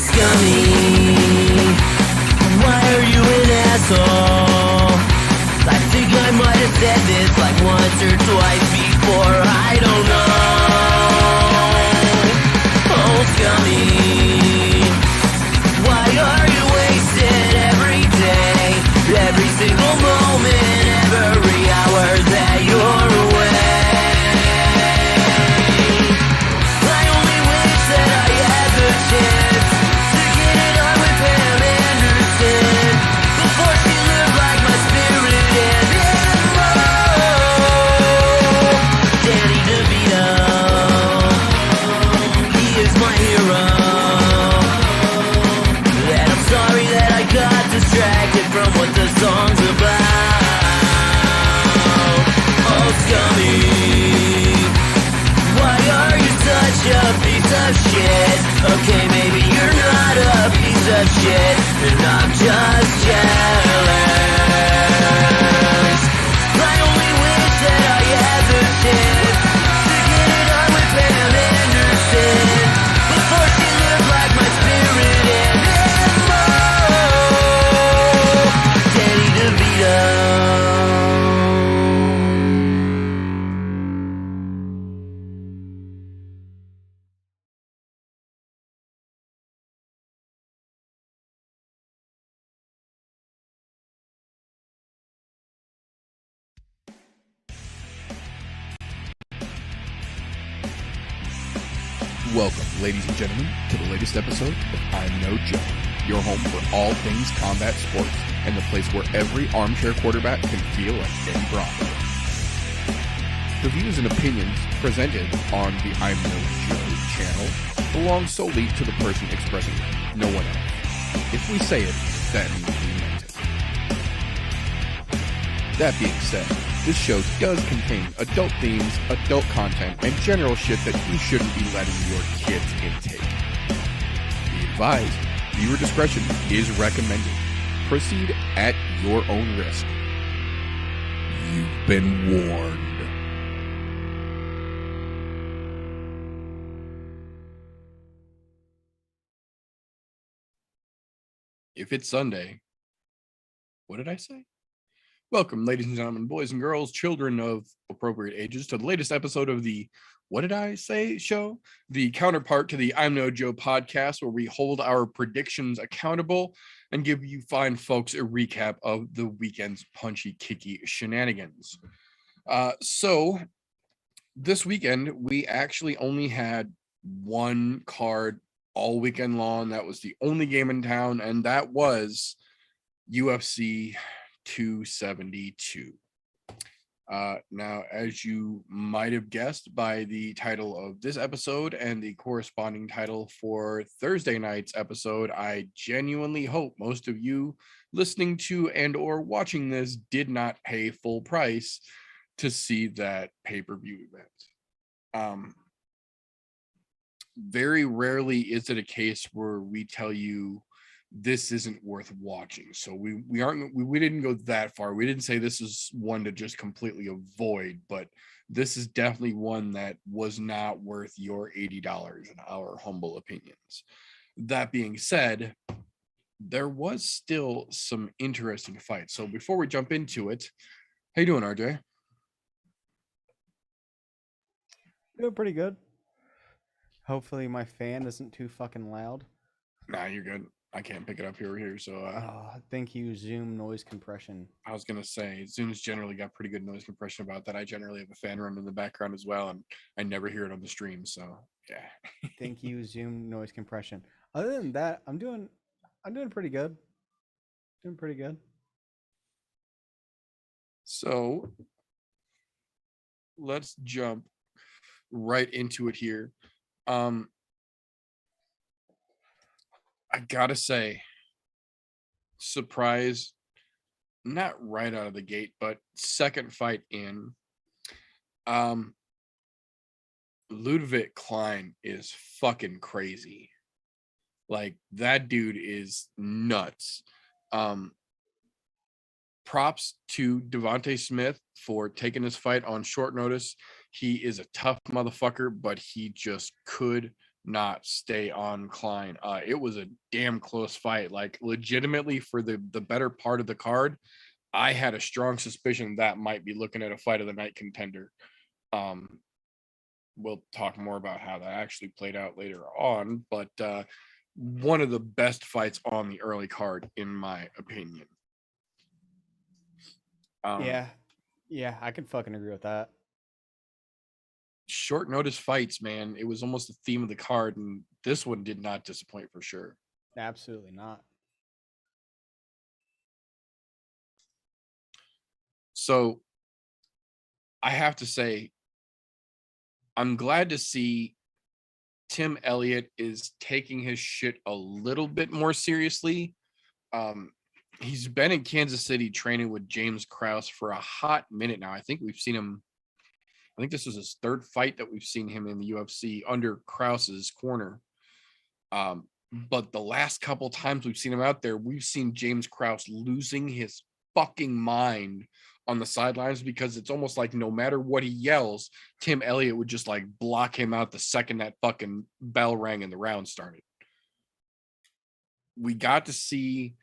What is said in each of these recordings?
scummy. Why are you an asshole? I think I might have said this like once or twice before, I don't know. Oh, scummy. Why are you wasted every day? Every single moment, every hour that you're away. I only wish that I had the chance to get it on with Pam Anderson before she lived like my spirit and more. Danny DeVito, he is my hero. And I'm sorry that I got distracted from what the song's about. Oh, scummy. Why are you such a piece of shit? Okay, maybe you're not a piece of shit, and I'm just jealous. I only wish that I had the chance to get it on with Pam Anderson before she lived like my spirit and more. Danny DeVito. Welcome, ladies and gentlemen, to the latest episode of I'm No Joe, your home for all things combat sports, and the place where every armchair quarterback can feel like Eddie Bronco. The views and opinions presented on the I'm No Joe channel belong solely to the person expressing them, no one else. If we say it, that means we meant it. That being said, this show does contain adult themes, adult content, and general shit that you shouldn't be letting your kids intake. Be advised, viewer discretion is recommended. Proceed at your own risk. You've been warned. If it's Sunday, what did I say? Welcome, ladies and gentlemen, boys and girls, children of appropriate ages, to the latest episode of the What Did I Say show, the counterpart to the I'm No Joe podcast, where we hold our predictions accountable and give you fine folks a recap of the weekend's punchy, kicky shenanigans. So this weekend, we actually only had one card all weekend long. That was the only game in town, and that was UFC 272. Now, as you might have guessed by the title of this episode and the corresponding title for Thursday night's episode, I genuinely hope most of you listening to and or watching this did not pay full price to see that pay-per-view event. Very rarely is it a case where we tell you this isn't worth watching. So we didn't go that far. We didn't say this is one to just completely avoid, but this is definitely one that was not worth your $80 in our humble opinions. That being said, there was still some interesting fights. So before we jump into it, how you doing, RJ? Doing pretty good. Hopefully my fan isn't too fucking loud. Nah, you're good. I can't pick it up here. So thank you, Zoom noise compression. I was gonna say Zoom's generally got pretty good noise compression about that. I generally have a fan running in the background as well, and I never hear it on the stream. So yeah. Thank you, Zoom noise compression. Other than that, I'm doing pretty good. Doing pretty good. So let's jump right into it here. I gotta say, surprise, not right out of the gate, but second fight in, Ludwig Klein is fucking crazy. Like, that dude is nuts. Props to Devontae Smith for taking this fight on short notice. He is a tough motherfucker, but he just could not stay on Klein. It was a damn close fight. Like legitimately for the better part of the card, I had a strong suspicion that might be looking at a fight of the night contender. We'll talk more about how that actually played out later on, but one of the best fights on the early card, in my opinion. Yeah, I can fucking agree with that. Short notice fights, man. It was almost the theme of the card, and this one did not disappoint for sure. Absolutely not. So I have to say, I'm glad to see Tim Elliott is taking his shit a little bit more seriously. He's been in Kansas City training with James Krause for a hot minute now. I think we've seen him. I think this was his third fight that we've seen him in the UFC under Krause's corner. But the last couple times we've seen him out there, we've seen James Krause losing his fucking mind on the sidelines, because it's almost like no matter what he yells, Tim Elliott would just like block him out the second that fucking bell rang and the round started. We got to see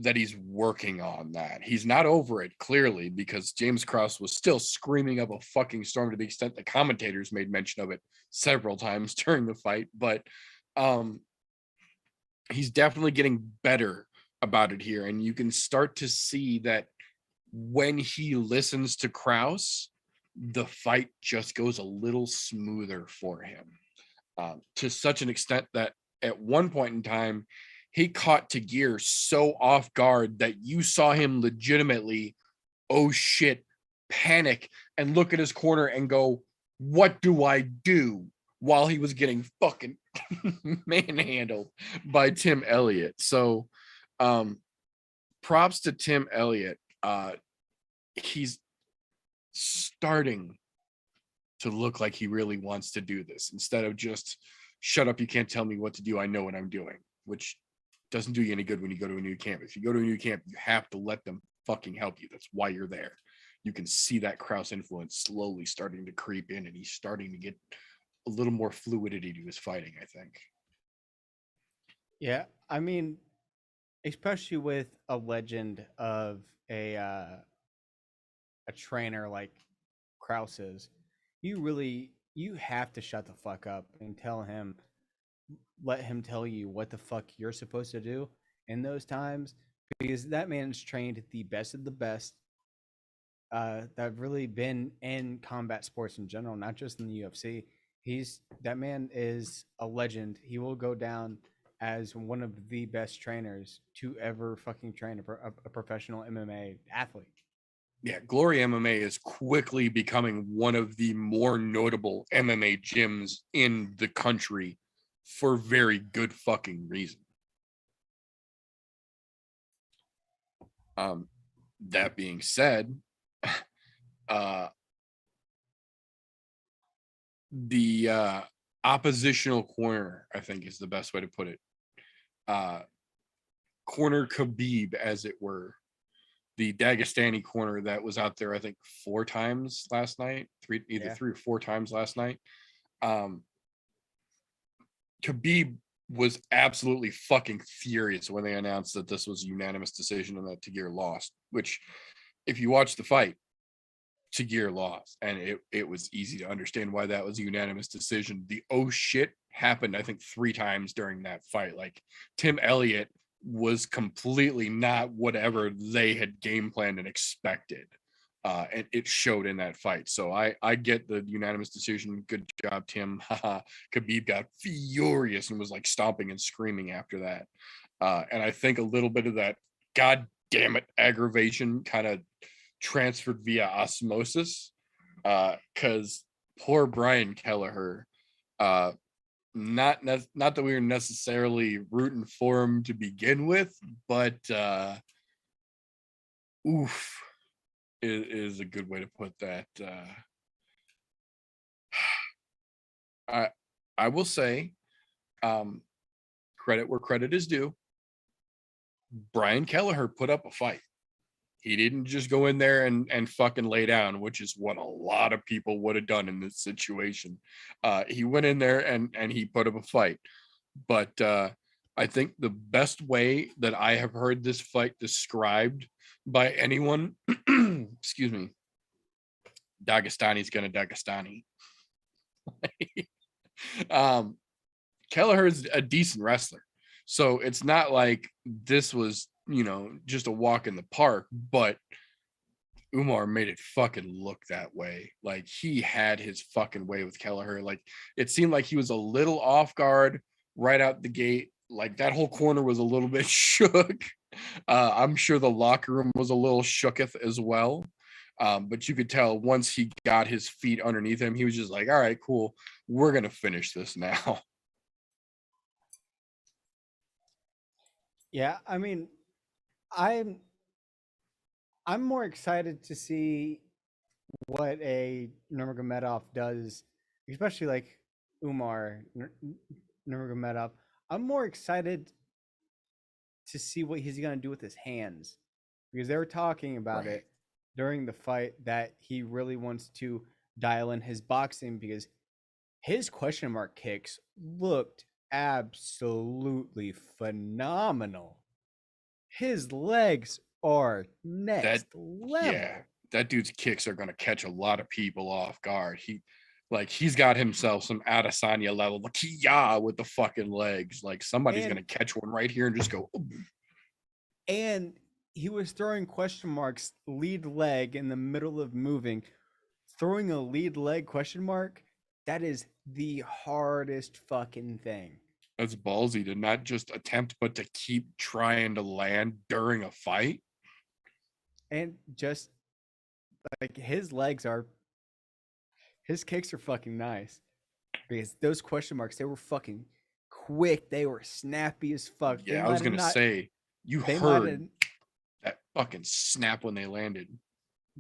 that he's working on that. He's not over it, clearly, because James Krause was still screaming up a fucking storm to the extent the commentators made mention of it several times during the fight. But he's definitely getting better about it here. And you can start to see that when he listens to Krause, the fight just goes a little smoother for him, to such an extent that at one point in time, he caught Tagir so off guard that you saw him legitimately, oh shit, panic and look at his corner and go, what do I do? While he was getting fucking manhandled by Tim Elliott. So props to Tim Elliott. He's starting to look like he really wants to do this, instead of just shut up, you can't tell me what to do, I know what I'm doing, which doesn't do you any good when you go to a new camp. If you go to a new camp, you have to let them fucking help you. That's why you're there. You can see that Krause influence slowly starting to creep in, and he's starting to get a little more fluidity to his fighting, I think. Yeah, I mean, especially with a legend of a trainer like Krause's, you have to shut the fuck up and let him tell you what the fuck you're supposed to do in those times, because that man's trained the best of the best that have really been in combat sports in general, not just in the UFC. That man is a legend. He will go down as one of the best trainers to ever fucking train a professional MMA athlete. Yeah, Glory MMA is quickly becoming one of the more notable MMA gyms in the country for very good fucking reason. That being said, the oppositional corner, I think, is the best way to put it. Corner Khabib, as it were, the Dagestani corner that was out there, I think, 4 times last night, three or 4 times last night. Khabib was absolutely fucking furious when they announced that this was a unanimous decision and that Tagir lost, which, if you watch the fight, Tagir lost, and it was easy to understand why that was a unanimous decision. The oh shit happened, I think, 3 times during that fight. Like, Tim Elliott was completely not whatever they had game planned and expected. And it showed in that fight. So I get the unanimous decision. Good job, Tim. Khabib got furious and was like stomping and screaming after that. And I think a little bit of that god damn it aggravation kind of transferred via osmosis, because poor Brian Kelleher, not that we were necessarily rooting for him to begin with, but oof is a good way to put that. I will say, credit where credit is due. Brian Kelleher put up a fight. He didn't just go in there and fucking lay down, which is what a lot of people would have done in this situation. He went in there and he put up a fight. But I think the best way that I have heard this fight described by anyone, excuse me, Dagestani's gonna Dagestani. Kelleher's a decent wrestler, so it's not like this was, just a walk in the park, but Umar made it fucking look that way. Like, he had his fucking way with Kelleher. Like, it seemed like he was a little off guard right out the gate. Like, that whole corner was a little bit shook. I'm sure the locker room was a little shooketh as well. But you could tell once he got his feet underneath him, he was just like, all right, cool. We're going to finish this now. Yeah, I mean, I'm more excited to see what a Nurmagomedov does, especially like Umar Nurmagomedov. I'm more excited to see what he's gonna do with his hands, because they were talking about Right. it during the fight that he really wants to dial in his boxing, because his question mark kicks looked absolutely phenomenal. His legs are next level. Yeah, that dude's kicks are going to catch a lot of people off guard. He's got himself some Adesanya level Kia with the fucking legs. Like, somebody's And- going to catch one right here and just go. And he was throwing question marks lead leg in the middle of moving. Throwing a lead leg question mark, that is the hardest fucking thing. That's ballsy to not just attempt, but to keep trying to land during a fight. And just like his kicks are fucking nice, because those question marks, they were fucking quick. They were snappy as fuck. Yeah, I was going to say, you heard that fucking snap when they landed.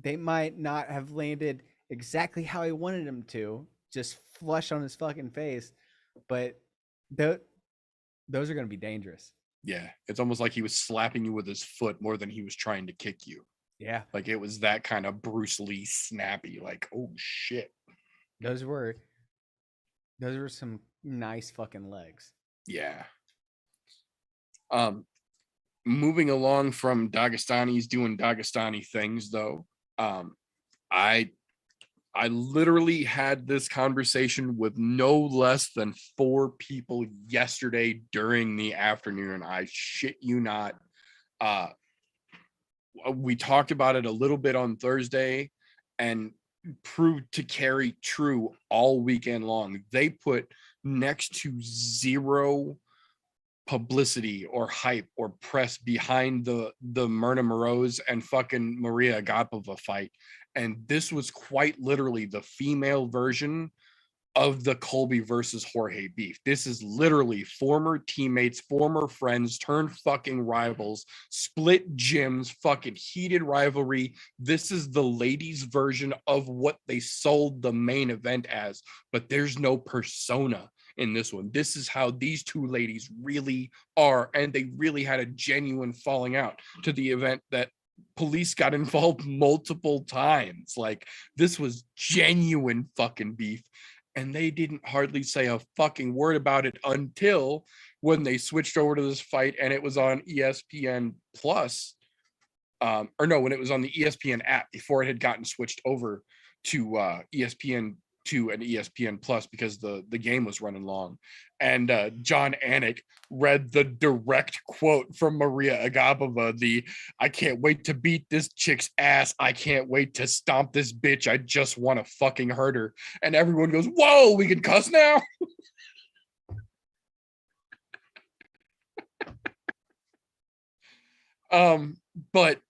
They might not have landed exactly how he wanted them to, just flush on his fucking face, but those are going to be dangerous. Yeah, it's almost like he was slapping you with his foot more than he was trying to kick you. Yeah, Like, it was that kind of Bruce Lee snappy, like, oh shit. those were some nice fucking legs. Yeah. Moving along from Dagestanis doing Dagestani things, though, I literally had this conversation with no less than 4 people yesterday during the afternoon. I shit you not. We talked about it a little bit on Thursday and proved to carry true all weekend long. They put next to zero publicity or hype or press behind the Marina Morose and fucking Maria Agapova fight. And this was quite literally the female version of the Colby versus Jorge beef. This is literally former teammates, former friends turned fucking rivals, split gyms, fucking heated rivalry. This is the ladies' version of what they sold the main event as, but there's no persona in this one. This is how these two ladies really are, and they really had a genuine falling out to the event that police got involved multiple times. Like, this was genuine fucking beef, and they didn't hardly say a fucking word about it until when they switched over to this fight and it was on ESPN Plus. When it was on the ESPN app before it had gotten switched over to ESPN2 and ESPN Plus, because the game was running long. And John Anik read the direct quote from Maria Agapova, "I can't wait to beat this chick's ass. I can't wait to stomp this bitch. I just want to fucking hurt her." And everyone goes, "Whoa, we can cuss now?" But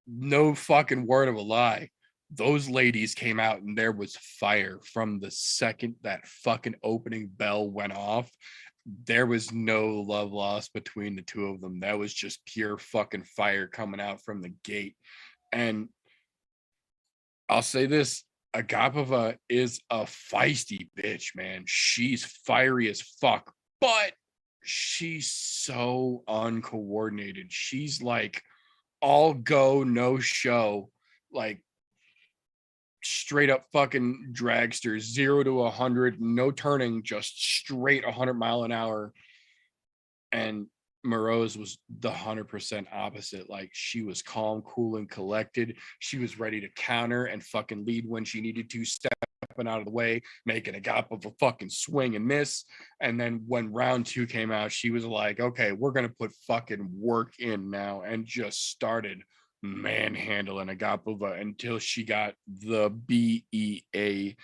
no fucking word of a lie. Those ladies came out and there was fire from the second that fucking opening bell went off. There was no love lost between the two of them. That was just pure fucking fire coming out from the gate. And I'll say this, Agapova is a feisty bitch, man. She's fiery as fuck, but she's so uncoordinated. She's like all go, no show, like straight up fucking dragster, 0 to 100, no turning, just straight 100 mph. And Morose was the 100% opposite. Like, she was calm, cool, and collected. She was ready to counter and fucking lead when she needed to, stepping out of the way, making a gap of a fucking swing and miss. And then when round 2 came out, she was like, okay, we're gonna put fucking work in now, and just started manhandling Agapova until she got the BEA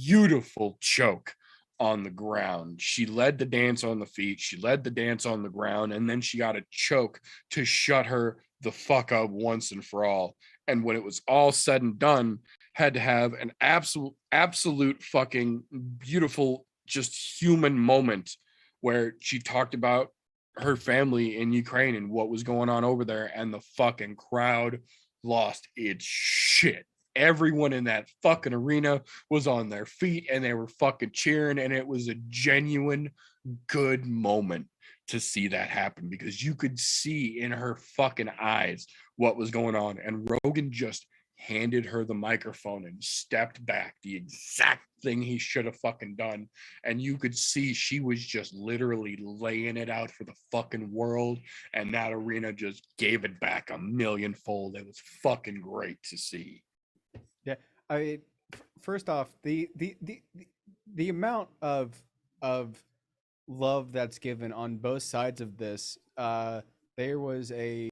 beautiful choke on the ground. She led the dance on the feet, she led the dance on the ground, and then she got a choke to shut her the fuck up once and for all. And when it was all said and done, had to have an absolute fucking beautiful, just human moment where she talked about her family in Ukraine and what was going on over there, and the fucking crowd lost its shit. Everyone in that fucking arena was on their feet and they were fucking cheering, and it was a genuine good moment to see that happen, because you could see in her fucking eyes what was going on. And Rogan just handed her the microphone and stepped back, the exact thing he should have fucking done. And you could see she was just literally laying it out for the fucking world, and that arena just gave it back a millionfold. It was fucking great to see. Yeah, I mean, first off, the amount of love that's given on both sides of this. There was a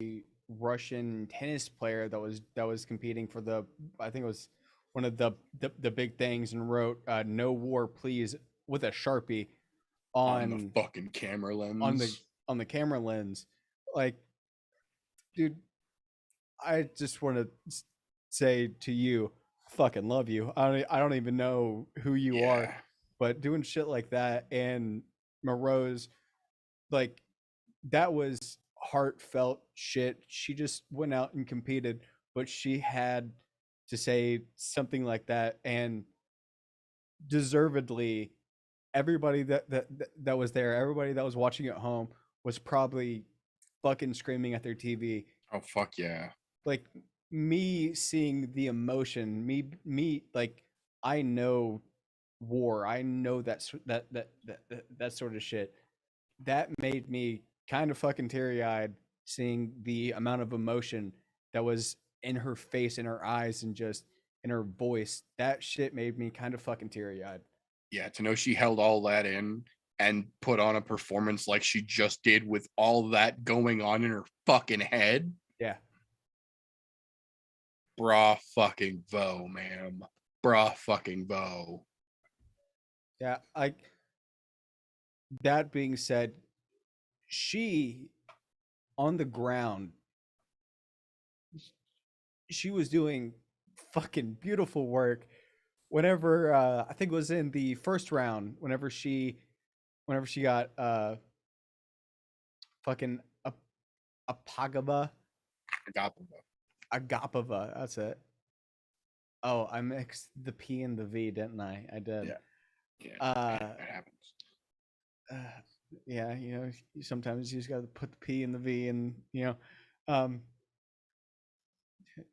Russian tennis player that was competing for the, I think it was one of the big things, and wrote "No war, please" with a Sharpie On the on fucking camera lens. on the camera lens. Like, dude, I just want to say to you, fucking love you. I don't even know who you are, but doing shit like that. And Morose, like, that was heartfelt shit. She just went out and competed, but she had to say something like that, and deservedly, everybody that was there, everybody that was watching at home, was probably fucking screaming at their TV. Oh fuck yeah. Like, me seeing the emotion, me like, I know war, I know that sort of shit. That made me kind of fucking teary-eyed, seeing the amount of emotion that was in her face, in her eyes, and just in her voice. That shit made me kind of fucking teary-eyed. Yeah, to know she held all that in and put on a performance like she just did, with all that going on in her fucking head. Yeah. Bra fucking vo, ma'am. Bra fucking vo. Yeah, that being said, she, on the ground, she was doing fucking beautiful work. Whenever I think it was in the first round, whenever she got fucking Apagaba Agapova. Agapova, that's it. Oh, I mixed the P and the V, didn't I? I did. Yeah, That happens. Yeah, you know, sometimes you just got to put the P and the V, and um,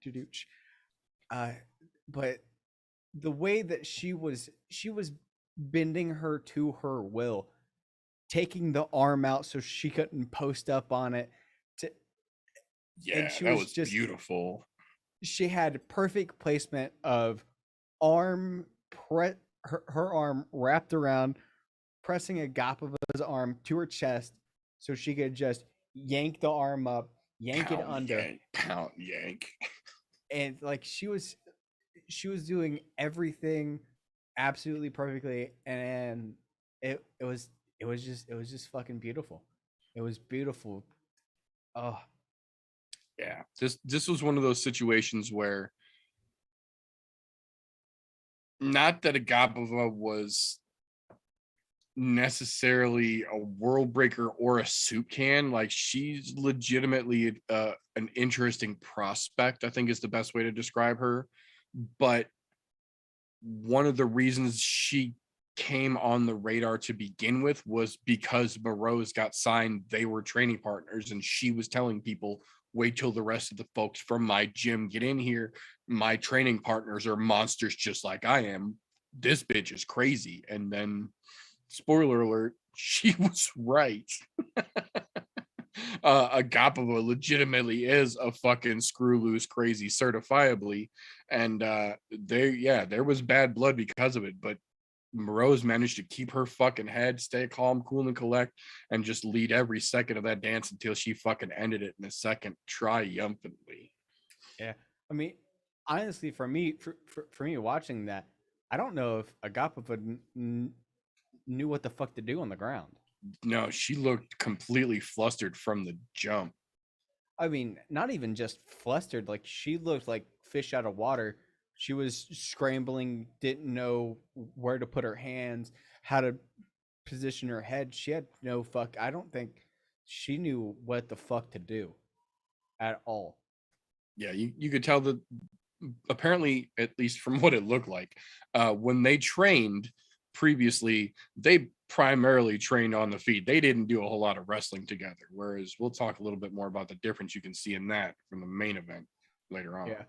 doo-dooch. But the way that she was bending her to her will, taking the arm out so she couldn't post up on it. Yeah, she that was was just beautiful. She had perfect placement of arm her arm wrapped around, pressing Agapova's arm to her chest so she could just yank the arm up, yank it under, Pound yank. and like, she was doing everything absolutely perfectly, and it was just fucking beautiful. It was beautiful. Oh, Yeah, this was one of those situations where, not that Agapova was necessarily a world breaker or a soup can, like, she's legitimately an interesting prospect, I think is the best way to describe her. But one of the reasons she came on the radar to begin with was because Morose got signed. They were training partners, and she was telling people, wait till the rest of the folks from my gym get in here. My training partners are monsters just like I am. This bitch is crazy. And then, spoiler alert, she was right. Agapova legitimately is a fucking screw loose crazy certifiably. And there was bad blood because of it, but Morose managed to keep her fucking head, stay calm, cool, and collect, and just lead every second of that dance until she fucking ended it in a second triumphantly. Yeah, I mean, honestly, for me watching that, I don't know if Agapova knew what the fuck to do on the ground. No, she looked completely flustered from the jump. I mean, not even just flustered, like she looked like fish out of water. She was scrambling, didn't know where to put her hands, how to position her head. She had no fuck. I don't think she knew what the fuck to do at all. Yeah, you could tell that apparently, at least from what it looked like, when they trained previously, they primarily trained on the feet. They didn't do a whole lot of wrestling together. Whereas we'll talk a little bit more about the difference you can see in that from the main event later on. Yeah.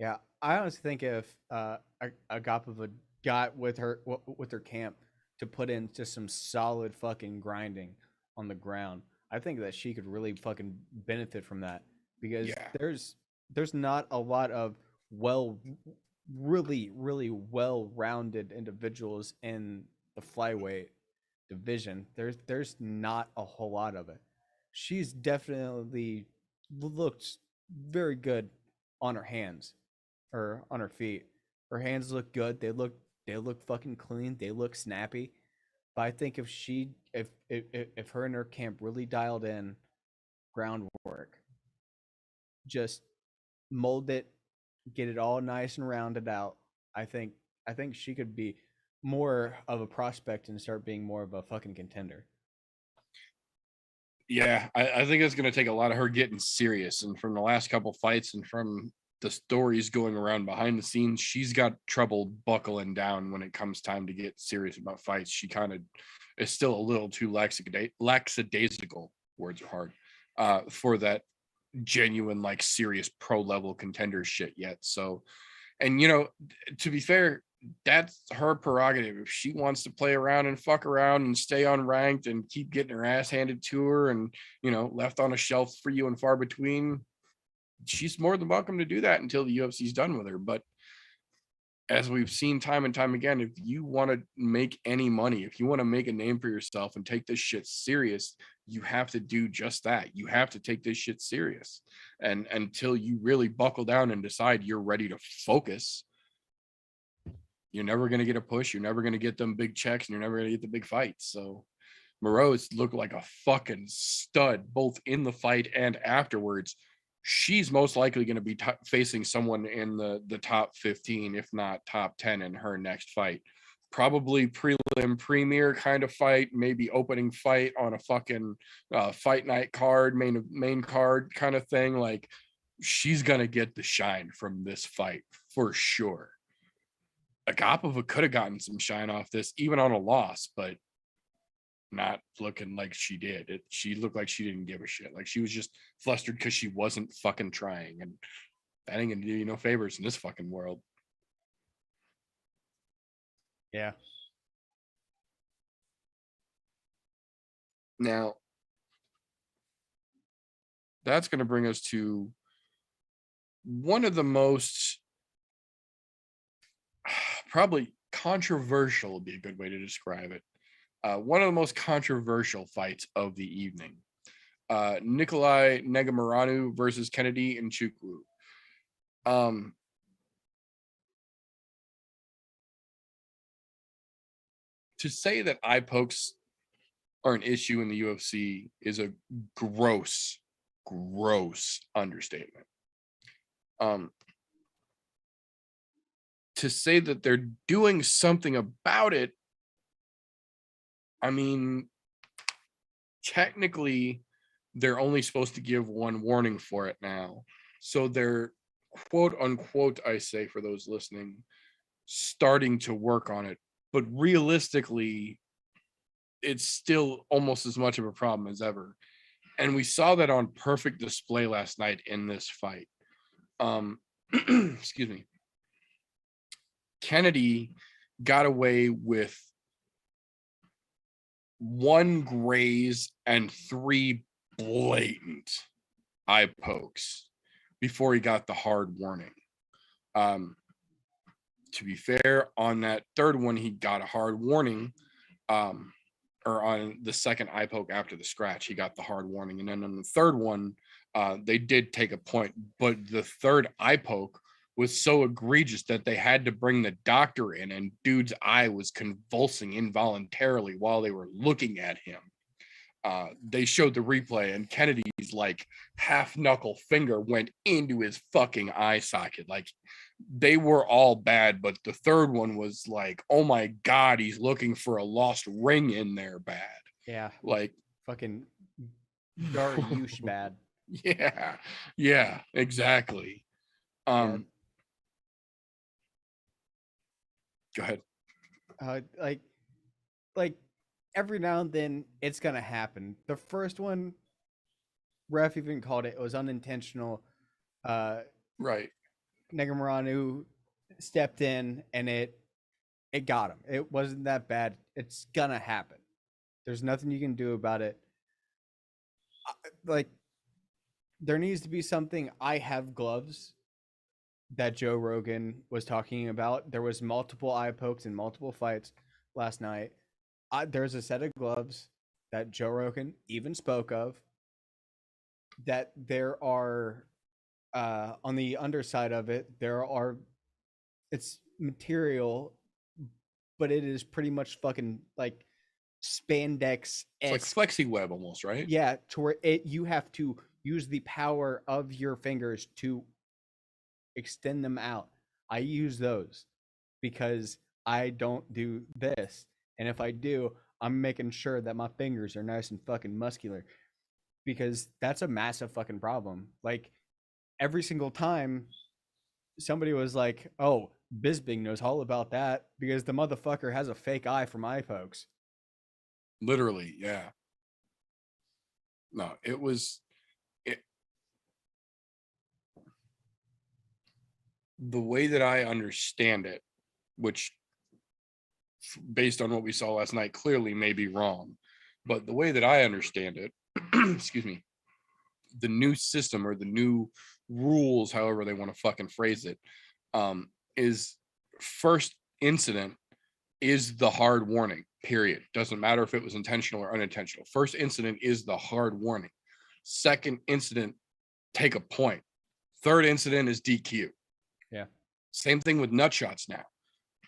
Yeah, I honestly think if Agapova got with her camp to put into some solid fucking grinding on the ground, I think that she could really fucking benefit from that because Yeah. there's not a lot of well really well rounded individuals in the flyweight division. There's not a whole lot of it. She's definitely looked very good on her hands or on her feet. Her hands look good. They look fucking clean. They look snappy. But I think if her and her camp really dialed in groundwork, just mold it, get it all nice and rounded out, I think she could be more of a prospect and start being more of a fucking contender. Yeah, I think it's going to take a lot of her getting serious. And from the last couple fights and from the stories going around behind the scenes, she's got trouble buckling down when it comes time to get serious about fights. She kind of is still a little too lackadaisical, words are hard, for that genuine, like serious pro level contender shit yet. So, and to be fair, that's her prerogative. If she wants to play around and fuck around and stay unranked and keep getting her ass handed to her and left on a shelf for you and far between, she's more than welcome to do that until the UFC's done with her. But as we've seen time and time again, if you want to make any money, if you want to make a name for yourself and take this shit serious, you have to do just that. You have to take this shit serious. And until you really buckle down and decide you're ready to focus, you're never going to get a push. You're never going to get them big checks, and you're never going to get the big fights. So Morose looked like a fucking stud, both in the fight and afterwards. She's most likely going to be facing someone in the top 15, if not top 10 in her next fight. Probably prelim premier kind of fight, maybe opening fight on a fucking fight night card, main card kind of thing. Like, she's going to get the shine from this fight for sure. Agapova could have gotten some shine off this, even on a loss, but not looking like she did. She looked like she didn't give a shit. Like she was just flustered because she wasn't fucking trying, and that ain't gonna do you no favors in this fucking world. Yeah. Now, that's gonna bring us to one of the most probably controversial would be a good way to describe it. One of the most controversial fights of the evening. Nikolai Negumereanu versus Kennedy Nzechukwu. To say that eye pokes are an issue in the UFC is a gross understatement. To say that they're doing something about it, I mean, technically, they're only supposed to give one warning for it now. So they're, quote unquote, I say for those listening, starting to work on it, but realistically, it's still almost as much of a problem as ever. And we saw that on perfect display last night in this fight. Excuse me. Kennedy got away with 1 graze and 3 blatant eye pokes before he got the hard warning. To be fair, on that third one, he got a hard warning. Or on the second eye poke after the scratch, he got the hard warning. And then on the third one, they did take a point. But the third eye poke was so egregious that they had to bring the doctor in, and dude's eye was convulsing involuntarily while they were looking at him. They showed the replay, and Kennedy's like half knuckle finger went into his fucking eye socket. Like, they were all bad, but the third one was like, oh my God, he's looking for a lost ring in there bad. Yeah. Like, fucking Dariush bad. Yeah, exactly. Yeah. Go ahead. Like every now and then it's gonna happen. The first one, ref even called it was unintentional. Right. Negamoranu stepped in and it got him. It wasn't that bad. It's gonna happen. There's nothing you can do about it. Like, there needs to be something. I have gloves that Joe Rogan was talking about. There was multiple eye pokes in multiple fights last night. There's a set of gloves that Joe Rogan even spoke of, that there are on the underside of it, it's material, but it is pretty much fucking like spandex. It's like flexi web almost, right? Yeah, to where you have to use the power of your fingers to extend them out. I use those because I don't do this. And if I do, I'm making sure that my fingers are nice and fucking muscular, because that's a massive fucking problem. Like, every single time somebody was like, oh, Bisbing knows all about that because the motherfucker has a fake eye from eye pokes. Literally, yeah. No, it was the way that I understand it, which based on what we saw last night clearly may be wrong, but the way that I understand it, excuse me, the new system or the new rules, however they want to fucking phrase it, is first incident is the hard warning, period. Doesn't matter if it was intentional or unintentional. First incident is the hard warning. Second incident, take a point. Third incident is DQ. Yeah. Same thing with nut shots now.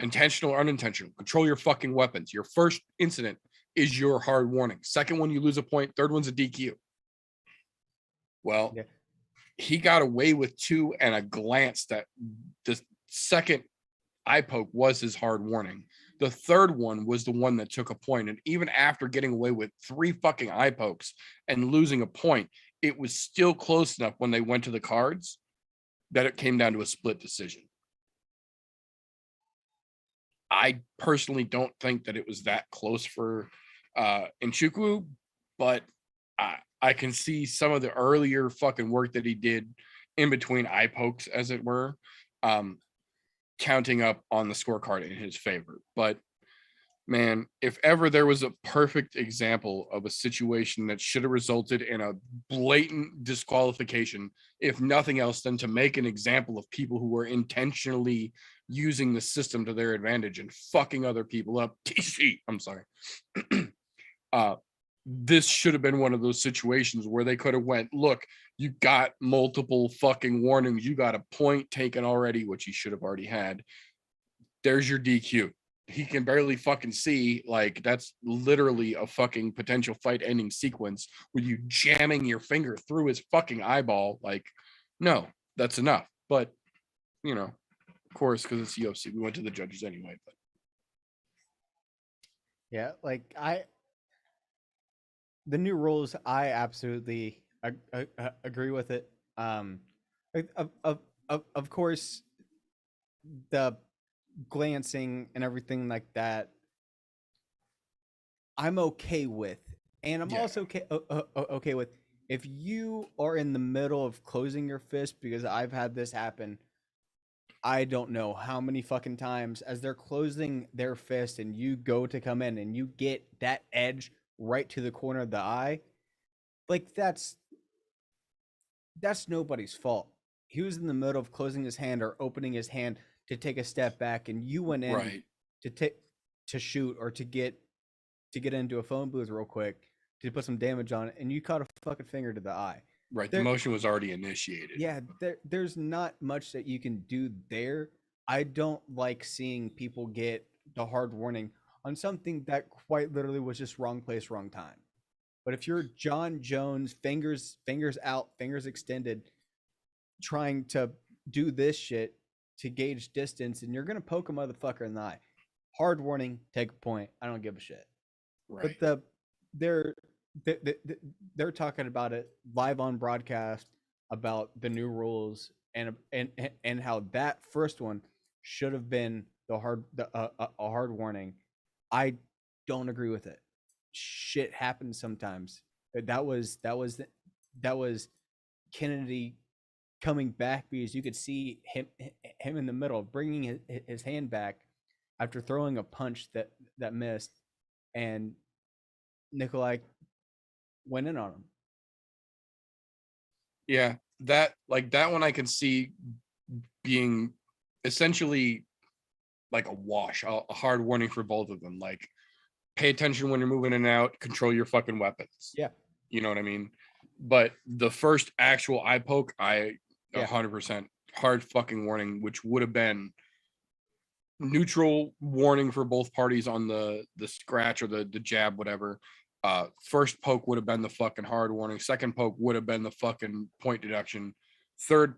Intentional or unintentional. Control your fucking weapons. Your first incident is your hard warning. Second one, you lose a point. Third one's a DQ. Well, yeah. He got away with 2 and a glance. That the second eye poke was his hard warning. The third one was the one that took a point. And even after getting away with 3 fucking eye pokes and losing a point, it was still close enough when they went to the cards that it came down to a split decision. I personally don't think that it was that close for Nchukwu, but I can see some of the earlier fucking work that he did in between eye pokes, as it were, counting up on the scorecard in his favor. But man, if ever there was a perfect example of a situation that should have resulted in a blatant disqualification, if nothing else, than to make an example of people who were intentionally using the system to their advantage and fucking other people up. TC, I'm sorry. This should have been one of those situations where they could have went, look, you got multiple fucking warnings. You got a point taken already, which he should have already had. There's your DQ. He can barely fucking see. Like, that's literally a fucking potential fight ending sequence with you jamming your finger through his fucking eyeball. Like, no, that's enough. But, you know, of course, because it's UFC, we went to the judges anyway. But yeah, like the new rules, I absolutely agree with it. Of course, the glancing and everything like that, I'm okay with. And I'm Yeah. also okay with if you are in the middle of closing your fist, because I've had this happen. I don't know how many fucking times as they're closing their fist and you go to come in and you get that edge right to the corner of the eye. Like that's nobody's fault. He was in the middle of closing his hand or opening his hand to take a step back, and you went in Right. to shoot or to get into a phone booth real quick to put some damage on it, and you caught a fucking finger to the eye. Right. The motion was already initiated. Yeah, there's not much that you can do there. I don't like seeing people get the hard warning on something that quite literally was just wrong place, wrong time. But if you're John Jones, fingers out, fingers extended, trying to do this shit to gauge distance, and you're gonna poke a motherfucker in the eye, hard warning, take a point. I don't give a shit. Right. But they're talking about it live on broadcast about the new rules and how that first one should have been a hard warning. I don't agree with it. Shit happens sometimes. That was Kennedy coming back because you could see him in the middle, bringing his hand back after throwing a punch that missed, and Nikolai went in on him. Yeah, that one I can see being essentially like a wash, a hard warning for both of them. Like, pay attention when you're moving in and out, control your fucking weapons. Yeah. You know what I mean? But the first actual eye poke, 100% hard fucking warning, which would have been neutral warning for both parties on the scratch or the jab, whatever. First poke would have been the fucking hard warning. Second poke would have been the fucking point deduction. Third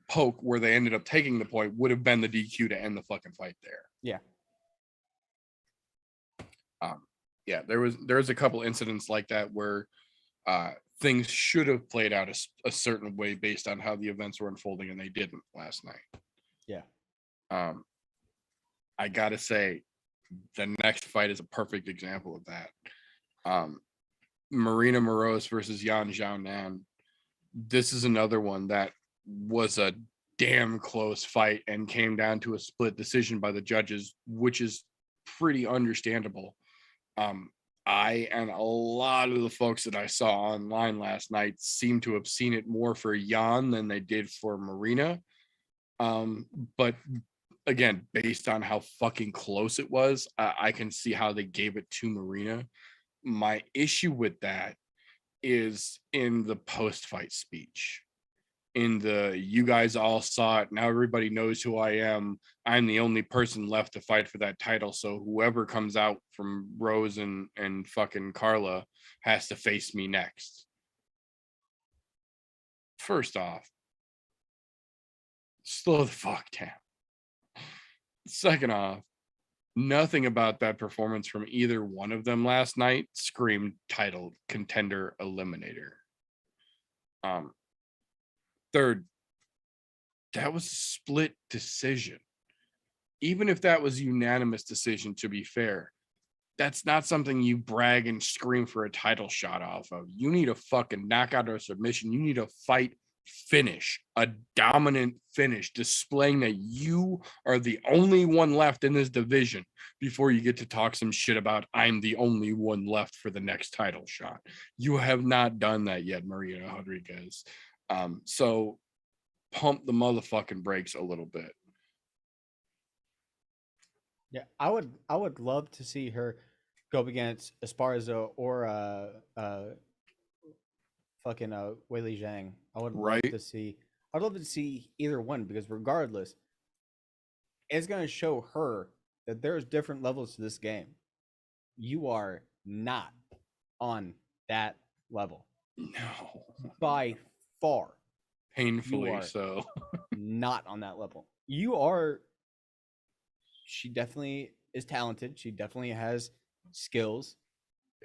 poke, where they ended up taking the point, would have been the DQ to end the fucking fight there. Yeah. Yeah, there was a couple incidents like that where things should have played out a certain way based on how the events were unfolding, and they didn't last night. Yeah. I gotta say, the next fight is a perfect example of that. Marina Morose versus Yan Zhao Nan. This is another one that was a damn close fight and came down to a split decision by the judges, which is pretty understandable. I and a lot of the folks that I saw online last night seem to have seen it more for Yan than they did for Marina. But again, based on how fucking close it was, I can see how they gave it to Marina. My issue with that is in the post-fight speech. In the, you guys all saw it, now everybody knows who I am. I'm the only person left to fight for that title. So whoever comes out from Rose and fucking Carla has to face me next. First off, slow the fuck down. Second off, nothing about that performance from either one of them last night screamed title contender eliminator. Third, that was a split decision. Even if that was a unanimous decision, to be fair, that's not something you brag and scream for a title shot off of. You need a fucking knockout or submission. You need a fight finish, a dominant finish, displaying that you are the only one left in this division before you get to talk some shit about I'm the only one left for the next title shot. You have not done that yet, Maria Rodriguez. So pump the motherfucking brakes a little bit. Yeah, I would love to see her go up against Esparza or fucking Weili Zhang. I'd love to see either one, because regardless, it's gonna show her that there's different levels to this game. You are not on that level. No. By far. Painfully so. Not on that level. You are. She definitely is talented. She definitely has skills,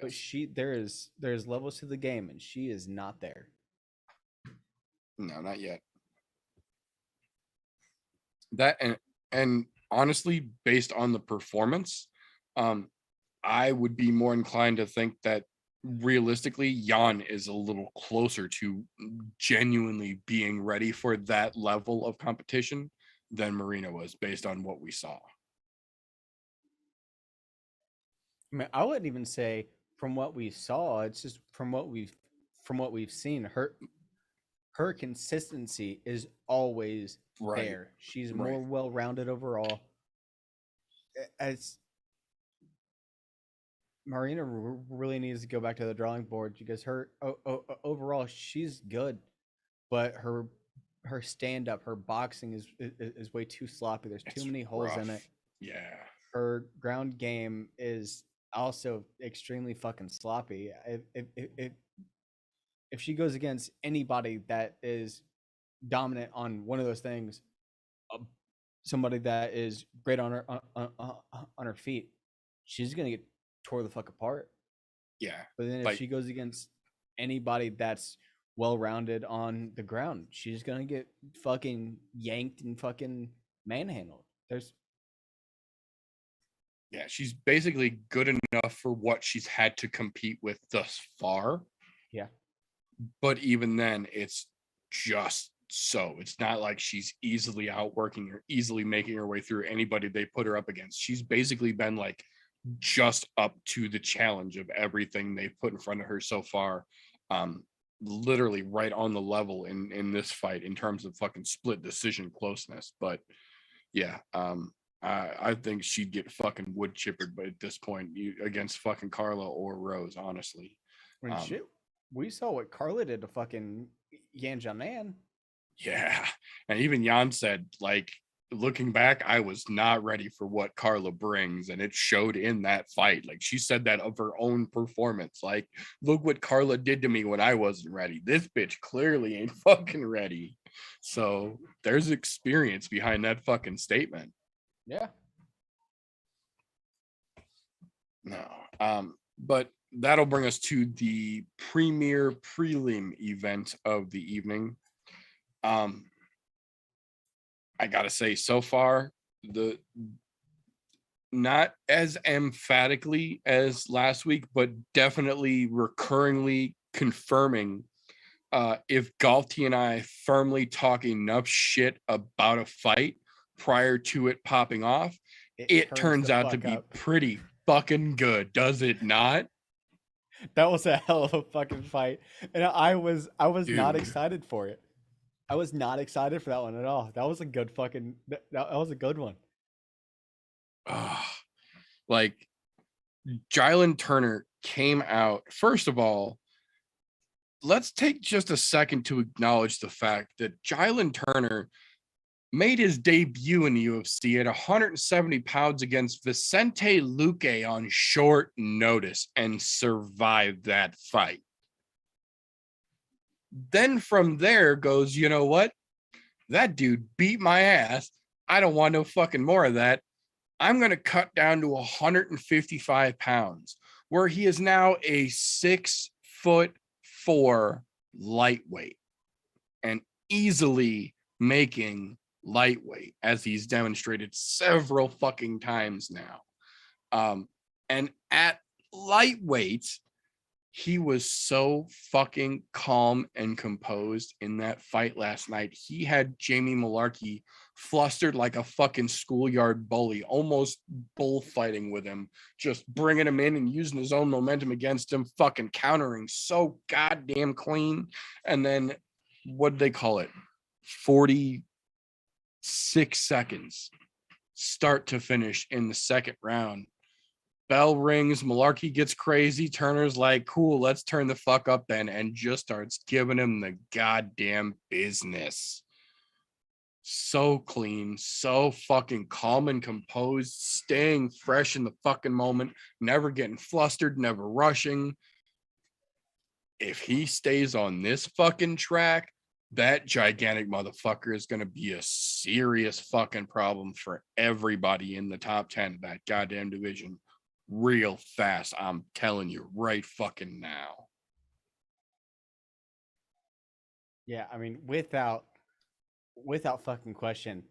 but there's levels to the game, and she is not there. No, not yet. That and honestly, based on the performance, I would be more inclined to think that realistically, Yan is a little closer to genuinely being ready for that level of competition than Marina was, based on what we saw. I mean, I wouldn't even say from what we saw. It's just from what we've seen. Her consistency is always Right. there. She's Right. more well-rounded overall. As Marina really needs to go back to the drawing board because her overall she's good, but her stand up, her boxing is way too sloppy. There's too It's many holes in it. rough. Yeah. Her ground game is also extremely fucking sloppy. If she goes against anybody that is dominant on one of those things, uh, somebody that is great on her on her feet, she's gonna get tore the fuck apart. Yeah. But then if Like, she goes against anybody that's well rounded on the ground, she's gonna get fucking yanked and fucking manhandled. There's yeah, she's basically good enough for what she's had to compete with thus far. yeah. But even then, it's just so. It's not like she's easily outworking or easily making her way through anybody they put her up against. She's basically been like just up to the challenge of everything they've put in front of her so far. Literally right on the level in this fight in terms of fucking split decision closeness. But yeah, I think she'd get fucking wood chippered, but at this point, against fucking Carla or Rose, honestly. I mean, Um, shit, we saw what Carla did to fucking Yan Zhao Nan. Yeah. And even Jan said, like, looking back, I was not ready for what Carla brings. And it showed in that fight. Like, she said that of her own performance. Like, look what Carla did to me when I wasn't ready. This bitch clearly ain't fucking ready. So there's experience behind that fucking statement. Yeah. No. But that'll bring us to the premier prelim event of the evening. I gotta say, so far, the not as emphatically as last week, but definitely recurringly confirming if Galti and I firmly talk enough shit about a fight prior to it popping off, it turns out to be pretty fucking good, does it not? That was a hell of a fucking fight, and I was not Dude. excited for it. I was not excited for that one at all. That was a good fucking. That was a good one. Like, Jalen Turner came out. First of all, let's take just a second to acknowledge the fact that Jalen Turner made his debut in the UFC at 170 pounds against Vicente Luque on short notice and survived that fight. Then from there goes, you know what? That dude beat my ass. I don't want no fucking more of that. I'm going to cut down to 155 pounds, where he is now a 6'4" lightweight and easily making lightweight, as he's demonstrated several fucking times now. And at lightweight, he was so fucking calm and composed in that fight last night. He had Jamie Malarkey flustered like a fucking schoolyard bully, almost bullfighting with him, just bringing him in and using his own momentum against him, fucking countering so goddamn clean. And then, what did they call it? 46 seconds, start to finish in the second round. Bell rings, Malarkey gets crazy, Turner's like, cool, let's turn the fuck up then, and just starts giving him the goddamn business. So clean, so fucking calm and composed, staying fresh in the fucking moment, never getting flustered, never rushing. If he stays on this fucking track, that gigantic motherfucker is going to be a serious fucking problem for everybody in the top 10 of that goddamn division real fast. I'm telling you right fucking now. Yeah, I mean, without fucking question,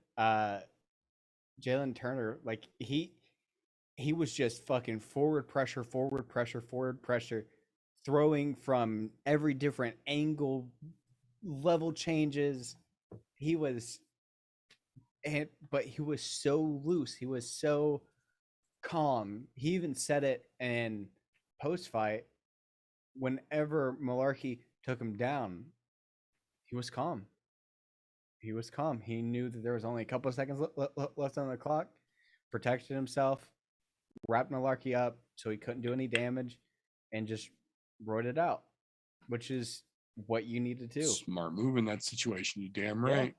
Jalen Turner, like he was just fucking forward pressure, throwing from every different angle, level changes. He was, but he was so loose. He was so calm. He even said it in post fight. Whenever Malarkey took him down, he was calm. He was calm. He knew that there was only a couple of seconds left on the clock, protected himself, wrapped Malarkey up so he couldn't do any damage, and just rode it out, which is what you need to do. Smart move in that situation. You damn right.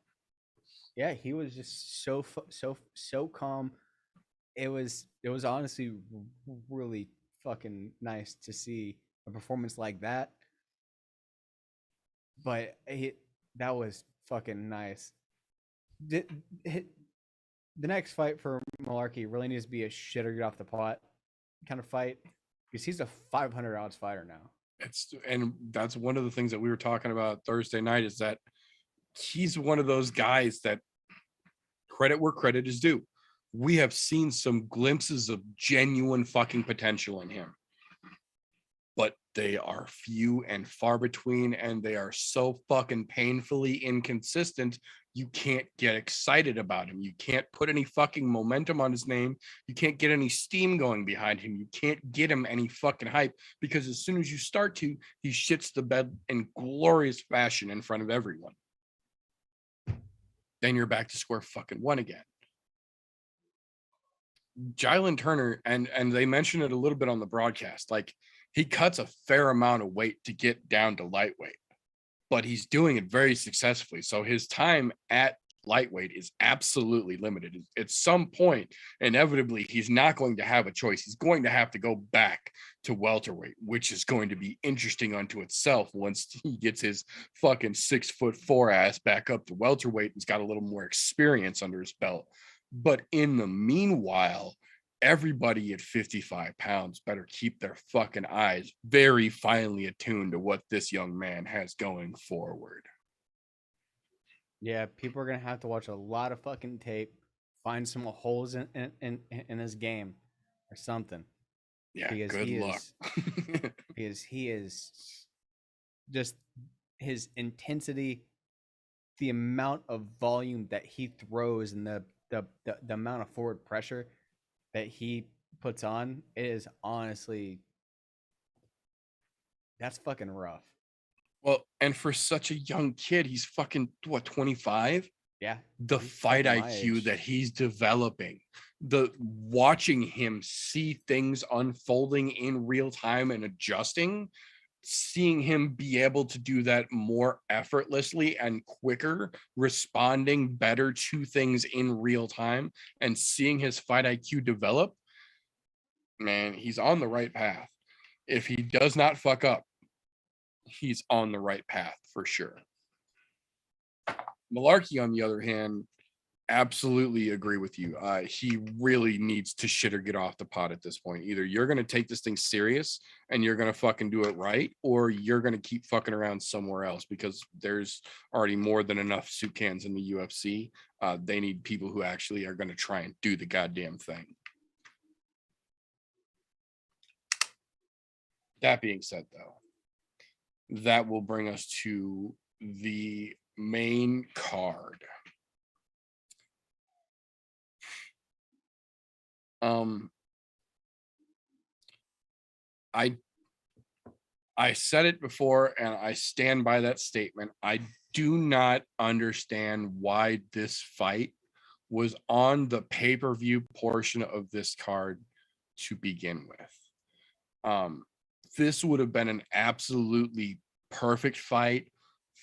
Yeah, he was just so calm. It was honestly really fucking nice to see a performance like that. But that was fucking nice. The next fight for Malarkey really needs to be a shitter get off the pot kind of fight, because he's a 500 odds fighter now. And that's one of the things that we were talking about Thursday night, is that he's one of those guys that, credit where credit is due, we have seen some glimpses of genuine fucking potential in him, but they are few and far between, and they are so fucking painfully inconsistent. You can't get excited about him. You can't put any fucking momentum on his name. You can't get any steam going behind him. You can't get him any fucking hype, because as soon as you start to, he shits the bed in glorious fashion in front of everyone. Then you're back to square fucking one again. Jalen Turner, and they mentioned it a little bit on the broadcast, like, he cuts a fair amount of weight to get down to lightweight, but he's doing it very successfully. So his time at lightweight is absolutely limited. At some point, inevitably, he's not going to have a choice. He's going to have to go back to welterweight, which is going to be interesting unto itself once he gets his fucking 6'4" ass back up to welterweight and's got a little more experience under his belt. But in the meanwhile, everybody at 55 pounds better keep their fucking eyes very finely attuned to what this young man has going forward. Yeah, people are gonna have to watch a lot of fucking tape, find some holes in his game or something. Yeah, because good luck. Because he is just, his intensity, the amount of volume that he throws, and the amount of forward pressure that he puts on, it is honestly, that's fucking rough. Well, and for such a young kid, he's fucking, what, 25? Yeah. The fight IQ that he's developing, the watching him see things unfolding in real time and adjusting, seeing him be able to do that more effortlessly and quicker, responding better to things in real time, and seeing his fight IQ develop, man, he's on the right path. If he does not fuck up, he's on the right path for sure. Malarkey, on the other hand, absolutely agree with you. He really needs to shit or get off the pot at this point. Either you're going to take this thing serious and you're going to fucking do it right, or you're going to keep fucking around somewhere else, because there's already more than enough soup cans in the UFC. They need people who actually are going to try and do the goddamn thing. That being said, though, that will bring us to the main card. I said it before, and I stand by that statement. I do not understand why this fight was on the pay-per-view portion of this card to begin with. This would have been an absolutely perfect fight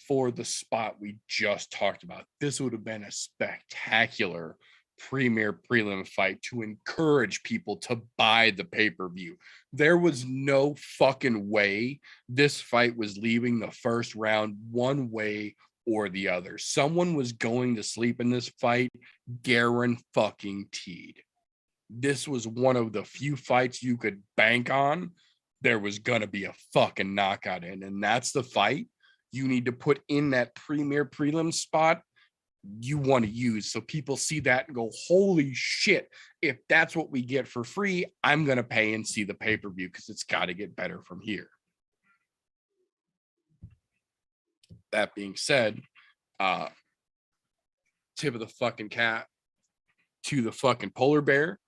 for the spot we just talked about. This would have been a spectacular premier prelim fight to encourage people to buy the pay-per-view. There was no fucking way this fight was leaving the first round one way or the other. Someone was going to sleep in this fight, guaranteed. This was one of the few fights you could bank on there was gonna be a fucking knockout in, and that's the fight you need to put in that premier prelim spot you want to use. So people see that and go, holy shit, if that's what we get for free, I'm going to pay and see the pay-per-view because it's got to get better from here. That being said, tip of the fucking cap to the fucking polar bear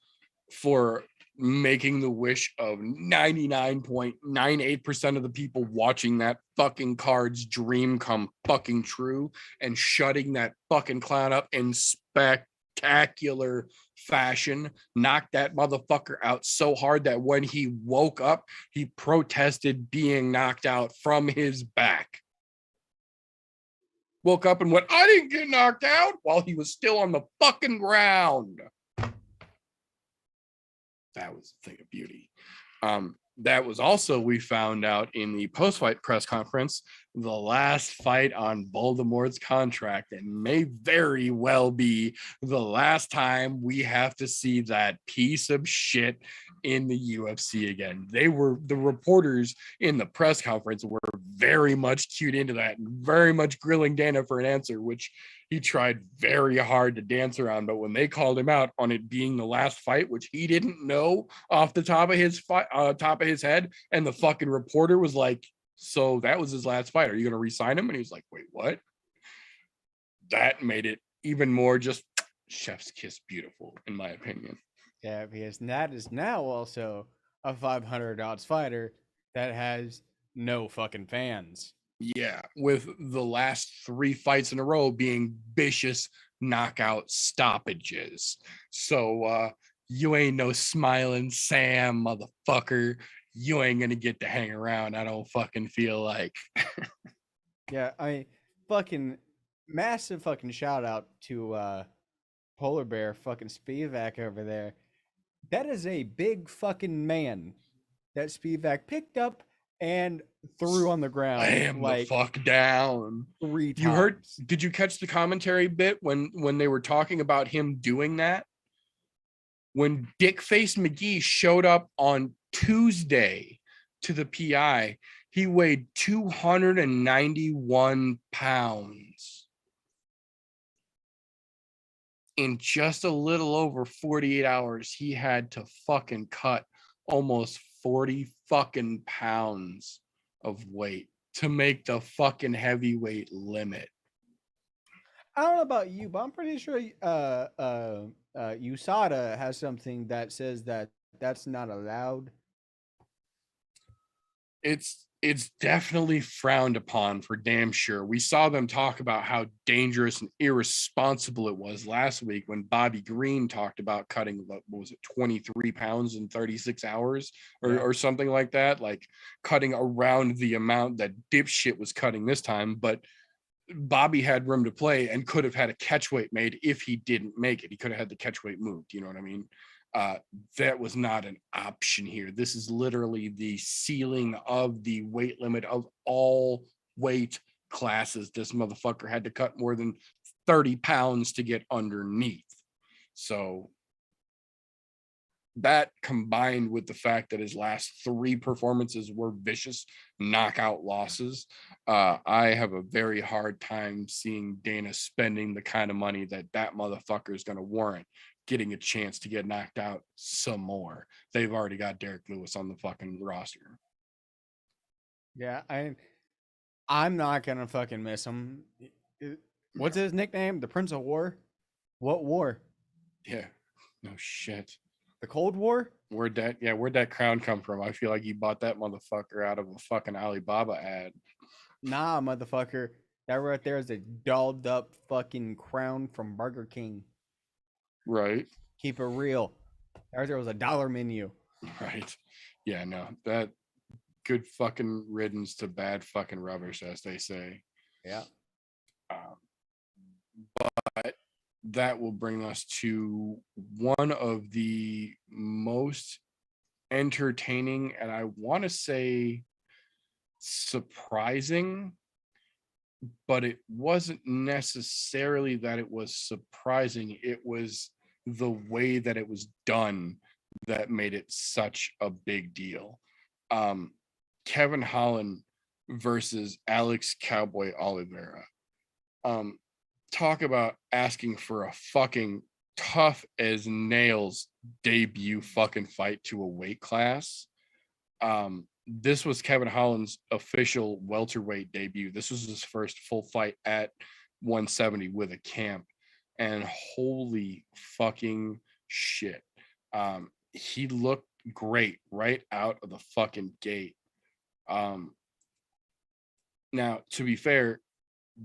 for making the wish of 99.98% of the people watching that fucking card's dream come fucking true and shutting that fucking clown up in spectacular fashion. Knocked that motherfucker out so hard that when he woke up, he protested being knocked out from his back. Woke up and went, I didn't get knocked out, while he was still on the fucking ground. That was a thing of beauty. That was also, we found out in the post-fight press conference, the last fight on Voldemort's contract, and may very well be the last time we have to see that piece of shit in the UFC again. The reporters in the press conference were very much cued into that and very much grilling Dana for an answer, which he tried very hard to dance around. But when they called him out on it being the last fight, which he didn't know off the top of his head, and the fucking reporter was like, so that was his last fight, are you going to re-sign him? And he was like, wait, what? That made it even more just chef's kiss beautiful, in my opinion. Yeah, because that is now also a 500 odds fighter that has no fucking fans. Yeah, with the last 3 fights in a row being vicious knockout stoppages. So you ain't no smiling Sam, motherfucker. You ain't gonna get to hang around, I don't fucking feel like. Yeah, I fucking massive fucking shout out to Polar Bear fucking Spivak over there. That is a big fucking man that Spivak picked up and threw on the ground. Slam like the fuck down. 3 times. You heard? Did you catch the commentary bit when they were talking about him doing that? When Dickface McGee showed up on Tuesday to the PI, he weighed 291 pounds. In just a little over 48 hours, he had to fucking cut almost 40 fucking pounds of weight to make the fucking heavyweight limit. I don't know about you, but I'm pretty sure USADA has something that says that that's not allowed. It's definitely frowned upon for damn sure. We saw them talk about how dangerous and irresponsible it was last week when Bobby Green talked about cutting, what was it, 23 pounds in 36 hours or something like that, like cutting around the amount that dipshit was cutting this time. But Bobby had room to play and could have had a catch weight made if he didn't make it. He could have had the catch weight moved. You know what I mean? That was not an option here. This is literally the ceiling of the weight limit of all weight classes. This motherfucker had to cut more than 30 pounds to get underneath. So that, combined with the fact that his last 3 performances were vicious knockout losses, I have a very hard time seeing Dana spending the kind of money that motherfucker is going to warrant getting a chance to get knocked out some more. They've already got Derek Lewis on the fucking roster. Yeah, I'm not gonna fucking miss him. What's his nickname? The Prince of War? What war? Yeah, no shit. The Cold War? Where'd that crown come from? I feel like he bought that motherfucker out of a fucking Alibaba ad. Nah, motherfucker. That right there is a dolled up fucking crown from Burger King. Right. Keep it real. Right there was a $1 menu. Right. Yeah, no. That good fucking riddance to bad fucking rubbish, as they say. Yeah. But that will bring us to one of the most entertaining and I want to say surprising, but it wasn't necessarily that it was surprising. It was the way that it was done that made it such a big deal. Kevin Holland versus Alex Cowboy Oliveira. talk about asking for a fucking tough as nails debut fucking fight to a weight class. This was Kevin Holland's official welterweight debut. This was his first full fight at 170 with a camp, and holy fucking shit. He looked great right out of the fucking gate. Now, to be fair,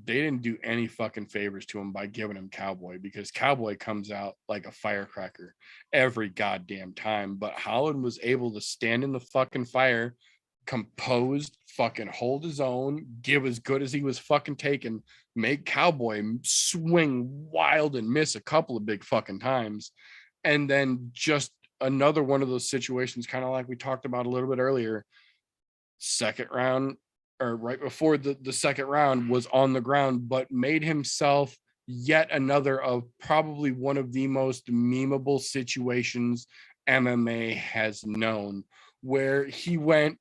they didn't do any fucking favors to him by giving him Cowboy, because Cowboy comes out like a firecracker every goddamn time. But Holland was able to stand in the fucking fire, composed, fucking hold his own, give as good as he was fucking taking, make Cowboy swing wild and miss a couple of big fucking times. And then just another one of those situations, kind of like we talked about a little bit earlier, second round, or right before the second round, was on the ground, but made himself yet another of probably one of the most memeable situations MMA has known, where he went,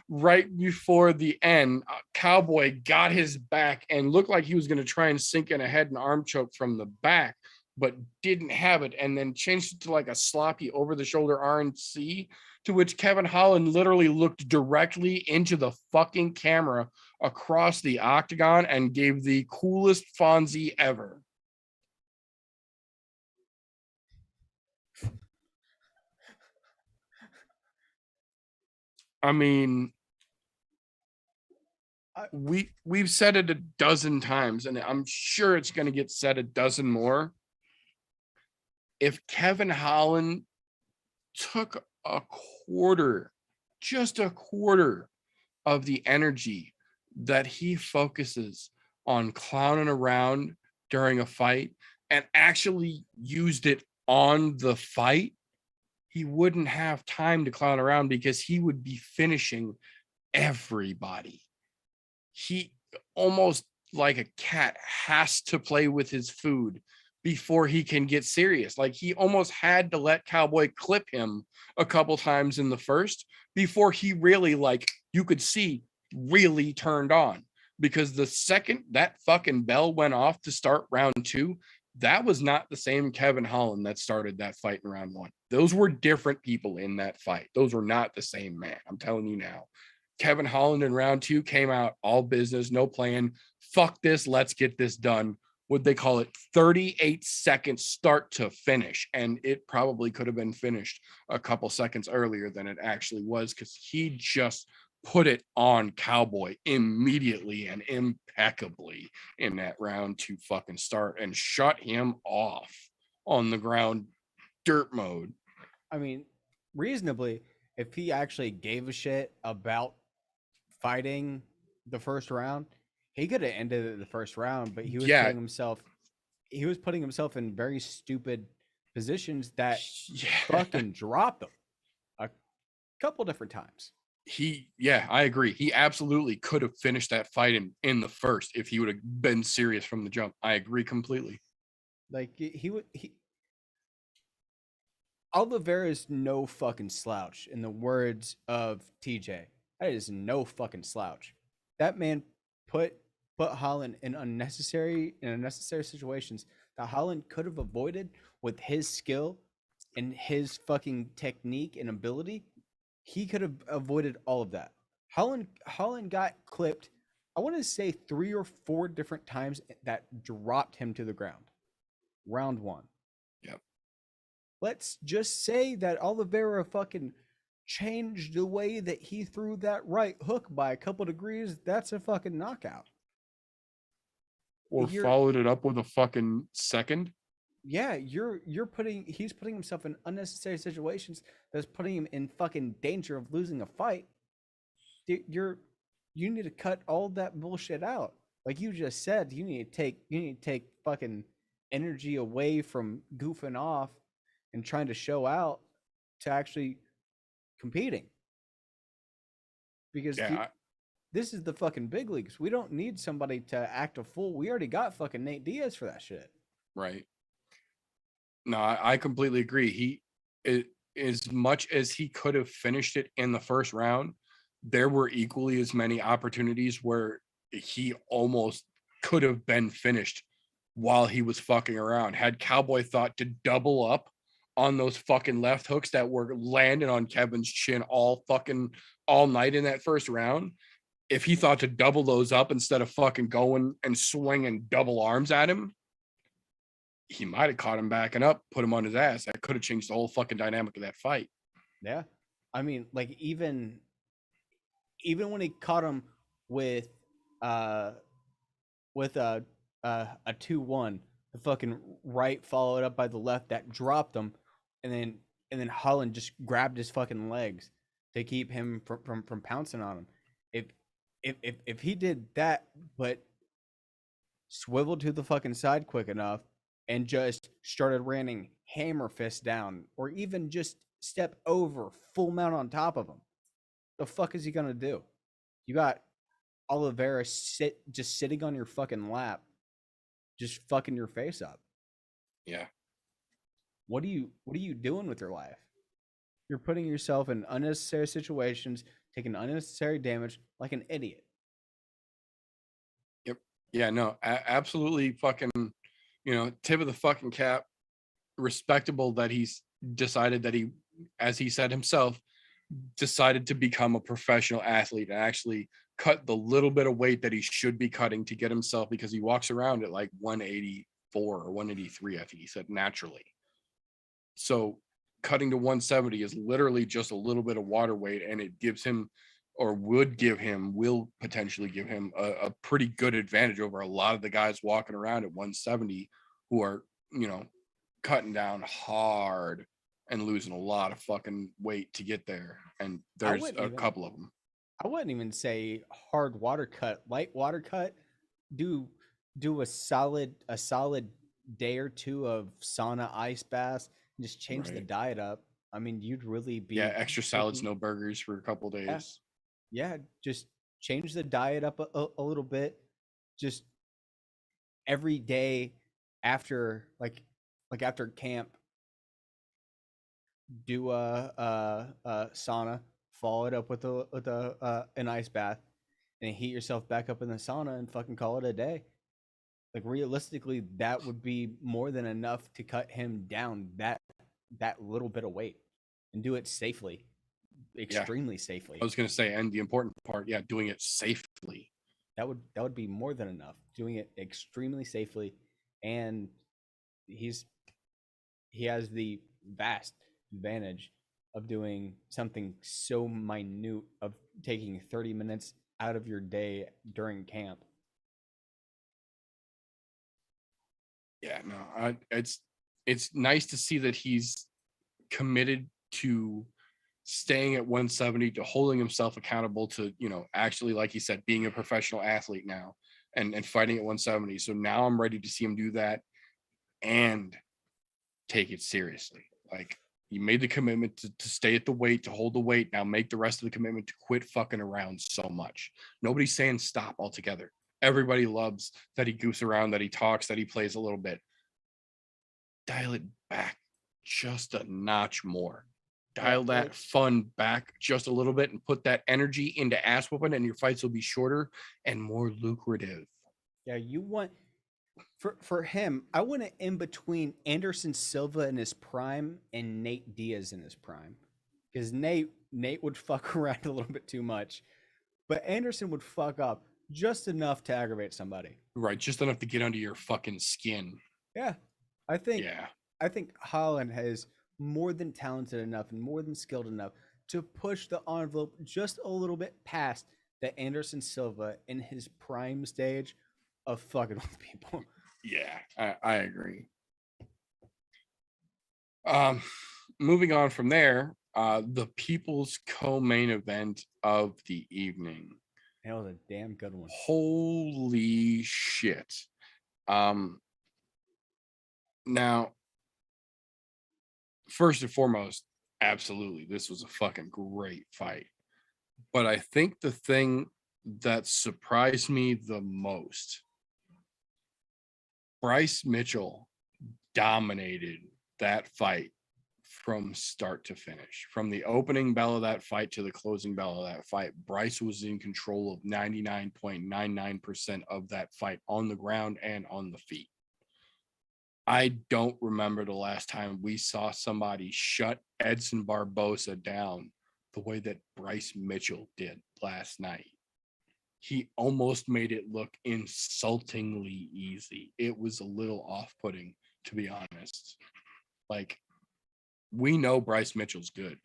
right before the end, Cowboy got his back and looked like he was going to try and sink in a head and arm choke from the back, but didn't have it, and then changed it to like a sloppy over the shoulder RNC, to which Kevin Holland literally looked directly into the fucking camera across the octagon and gave the coolest Fonzie ever. I mean, we've said it a dozen times, and I'm sure it's going to get said a dozen more. If Kevin Holland took a quarter, just a quarter of the energy that he focuses on clowning around during a fight and actually used it on the fight, he wouldn't have time to clown around, because he would be finishing everybody. He almost like a cat has to play with his food before he can get serious. Like, he almost had to let Cowboy clip him a couple times in the first before he really, like, you could see, really turned on. Because the second that fucking bell went off to start round two, that was not the same Kevin Holland that started that fight in round one. Those were different people in that fight. Those were not the same man. I'm telling you now. Kevin Holland in round two came out all business, no plan. Fuck this, let's get this done. What they call it, 38 seconds start to finish. And it probably could have been finished a couple seconds earlier than it actually was, because he just put it on Cowboy immediately and impeccably in that round two fucking start, and shut him off on the ground, dirt mode. I mean, reasonably, if he actually gave a shit about fighting the first round, he could have ended it the first round, but he was putting himself in very stupid positions that fucking dropped him a couple different times. I agree. He absolutely could have finished that fight in the first if he would have been serious from the jump. I agree completely. Like, Oliveira is no fucking slouch, in the words of TJ. That is no fucking slouch. That man put Holland in unnecessary situations that Holland could have avoided with his skill and his fucking technique and ability. He could have avoided all of that. Holland got clipped, I want to say 3 or 4 different times that dropped him to the ground. Round one. Yep. Let's just say that Oliveira fucking changed the way that he threw that right hook by a couple degrees. That's a fucking knockout. Or followed it up with a fucking second. Yeah, he's putting himself in unnecessary situations that's putting him in fucking danger of losing a fight. You need to cut all that bullshit out. Like you just said, you need to take fucking energy away from goofing off and trying to show out to actually competing. Because this is the fucking big leagues. We don't need somebody to act a fool. We already got fucking Nate Diaz for that shit. Right. No, I completely agree. As much as he could have finished it in the first round, there were equally as many opportunities where he almost could have been finished while he was fucking around. Had Cowboy thought to double up on those fucking left hooks that were landing on Kevin's chin all night in that first round, if he thought to double those up instead of fucking going and swinging double arms at him, he might have caught him backing up, put him on his ass. That could have changed the whole fucking dynamic of that fight. Yeah. I mean, like even when he caught him with a 2-1, the fucking right followed up by the left that dropped him, and then Holland just grabbed his fucking legs to keep him from pouncing on him. If he did that, but swiveled to the fucking side quick enough and just started raining hammer fist down, or even just step over full mount on top of him, the fuck is he gonna do? You got Oliveira sitting on your fucking lap, just fucking your face up. Yeah. What are you doing with your life? You're putting yourself in unnecessary situations, taking unnecessary damage like an idiot. Yep. Yeah, no, absolutely fucking, tip of the fucking cap. Respectable that he's decided that he, as he said himself, decided to become a professional athlete and actually cut the little bit of weight that he should be cutting to get himself, because he walks around at like 184 or 183, I think he said, naturally. So cutting to 170 is literally just a little bit of water weight, and it gives him, or will potentially give him a pretty good advantage over a lot of the guys walking around at 170 who are, cutting down hard and losing a lot of fucking weight to get there. And there's a couple of them. I wouldn't even say hard water cut, light water cut. Do a solid day or two of sauna, ice baths, and just change the diet up. I mean, you'd really be extra salads, no burgers for a couple days. Yeah, just change the diet up a little bit. Just every day after after camp, do a sauna, follow it up with an ice bath, and heat yourself back up in the sauna and fucking call it a day. Like, realistically, that would be more than enough to cut him down that little bit of weight, and do it safely, extremely safely. I was gonna say, and the important part, doing it safely. That would be more than enough. Doing it extremely safely, and he has the vast advantage of doing something so minute, of taking 30 minutes out of your day during camp. Yeah, no, it's nice to see that he's committed to staying at 170, to holding himself accountable to, actually, like he said, being a professional athlete now and fighting at 170. So now I'm ready to see him do that and take it seriously. Like, he made the commitment to stay at the weight, to hold the weight. Now make the rest of the commitment to quit fucking around so much. Nobody's saying stop altogether. Everybody loves that he goofs around, that he talks, that he plays a little bit. Dial it back just a notch more. Dial that fun back just a little bit and put that energy into ass whooping, and your fights will be shorter and more lucrative. Yeah, you want... For him, I want it in between Anderson Silva in his prime and Nate Diaz in his prime, because Nate would fuck around a little bit too much, but Anderson would fuck up just enough to aggravate somebody. Right, just enough to get under your fucking skin. Yeah, I think Holland has more than talented enough and more than skilled enough to push the envelope just a little bit past the Anderson Silva in his prime stage of fucking with people. Yeah, I agree. Moving on from there, the people's co-main event of the evening. That was a damn good one. Holy shit. Now, first and foremost, absolutely, this was a fucking great fight. But I think the thing that surprised me the most, Bryce Mitchell dominated that fight from start to finish. From the opening bell of that fight to the closing bell of that fight, Bryce was in control of 99.99% of that fight, on the ground and on the feet. I don't remember the last time we saw somebody shut Edson Barboza down the way that Bryce Mitchell did last night. He almost made it look insultingly easy. It was a little off-putting, to be honest. Like, we know Bryce Mitchell's good.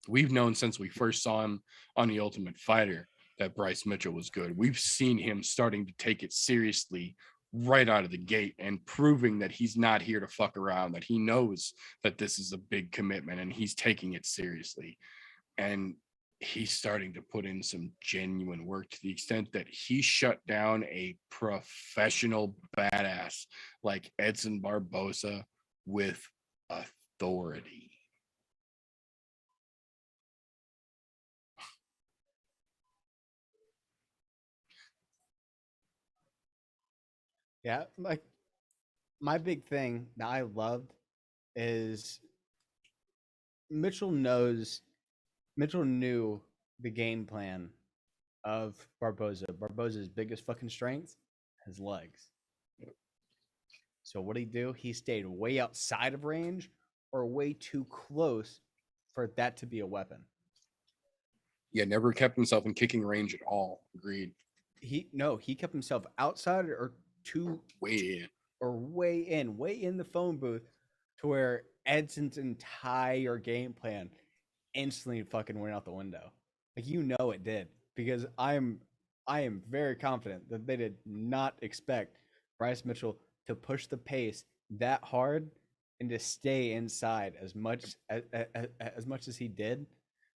We've known since we first saw him on The Ultimate Fighter that Bryce Mitchell was good. We've seen him starting to take it seriously right out of the gate and proving that he's not here to fuck around, that he knows that this is a big commitment and he's taking it seriously. And he's starting to put in some genuine work to the extent that he shut down a professional badass like Edson Barboza with authority. Yeah, like my big thing that I loved is Mitchell knew the game plan of Barboza. Barboza's biggest fucking strength, his legs. So what did he do? He stayed way outside of range or way too close for that to be a weapon. Yeah, never kept himself in kicking range at all. Agreed. He kept himself outside or way in the phone booth to where Edson's entire game plan instantly fucking went out the window. Like, it did, because I am very confident that they did not expect Bryce Mitchell to push the pace that hard and to stay inside as much as he did,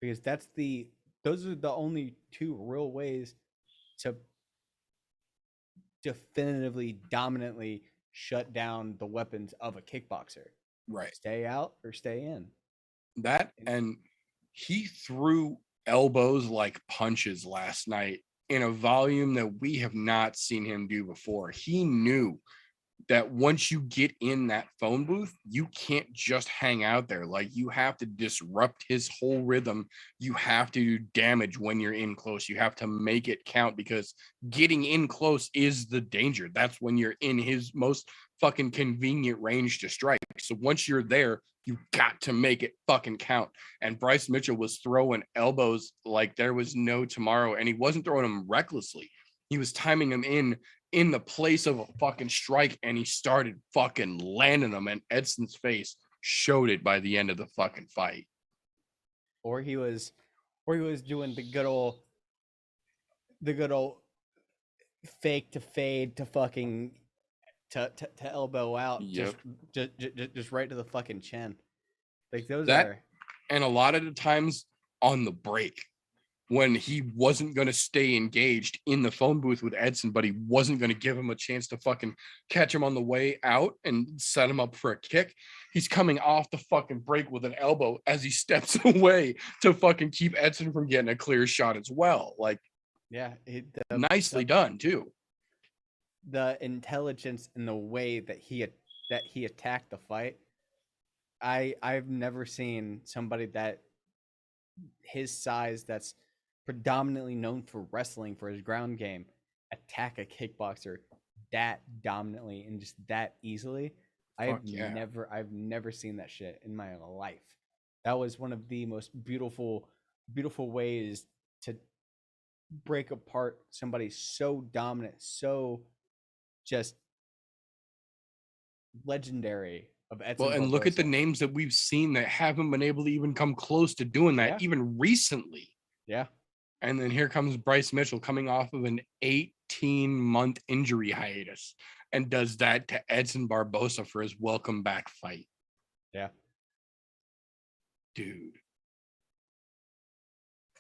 because those are the only two real ways to definitively dominantly shut down the weapons of a kickboxer. Right. Stay out or stay in. That, and he threw elbows like punches last night in a volume that we have not seen him do before. He knew that once you get in that phone booth, you can't just hang out there. Like, you have to disrupt his whole rhythm. You have to do damage when you're in close. You have to make it count, because getting in close is the danger. That's when you're in his most fucking convenient range to strike. So once you're there, you got to make it fucking count. And Bryce Mitchell was throwing elbows like there was no tomorrow, and he wasn't throwing them recklessly. He was timing them in the place of a fucking strike, and he started fucking landing them, and Edson's face showed it by the end of the fucking fight. Or he was doing the good old fake to fade to fucking to elbow out. Yep. Just right to the fucking chin. Like, those that are, and a lot of the times on the break, when he wasn't going to stay engaged in the phone booth with Edson, but he wasn't going to give him a chance to fucking catch him on the way out and set him up for a kick. He's coming off the fucking break with an elbow as he steps away to fucking keep Edson from getting a clear shot as well. Like, yeah, nicely done too. The intelligence in the way that he attacked the fight. I've never seen somebody that his size, that's predominantly known for wrestling, for his ground game, attack a kickboxer that dominantly and just that easily. I've never seen that shit in my life. That was one of the most beautiful ways to break apart somebody so dominant, so just legendary of Edson. Well, and look at the names that we've seen that haven't been able to even come close to doing that, even recently. Yeah. And then here comes Bryce Mitchell coming off of an 18-month injury hiatus and does that to Edson Barboza for his welcome back fight. Yeah. Dude.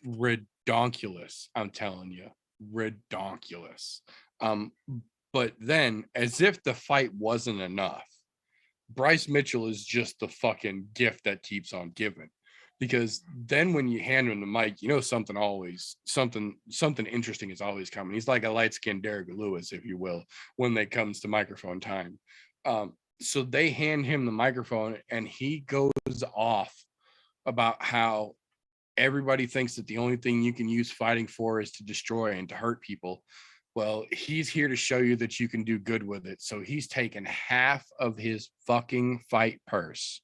Redonkulous, I'm telling you. Redonkulous. But then, as if the fight wasn't enough, Bryce Mitchell is just the fucking gift that keeps on giving. Because then when you hand him the mic, something interesting is always coming. He's like a light-skinned Derek Lewis, if you will, when it comes to microphone time. So they hand him the microphone, and he goes off about how everybody thinks that the only thing you can use fighting for is to destroy and to hurt people. Well, he's here to show you that you can do good with it. So he's taken half of his fucking fight purse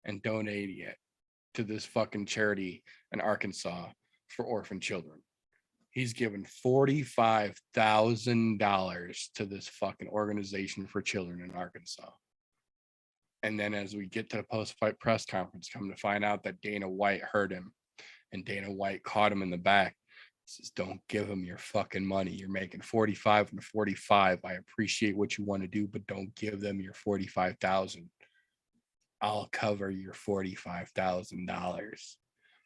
and donating it to this fucking charity in Arkansas for orphan children. He's given $45,000 to this fucking organization for children in Arkansas. And then as we get to the post-fight press conference, come to find out that Dana White heard him, and Dana White caught him in the back. Says, don't give him your fucking money. You're making 45 and 45. I appreciate what you want to do, but don't give them your 45,000. I'll cover your $45,000.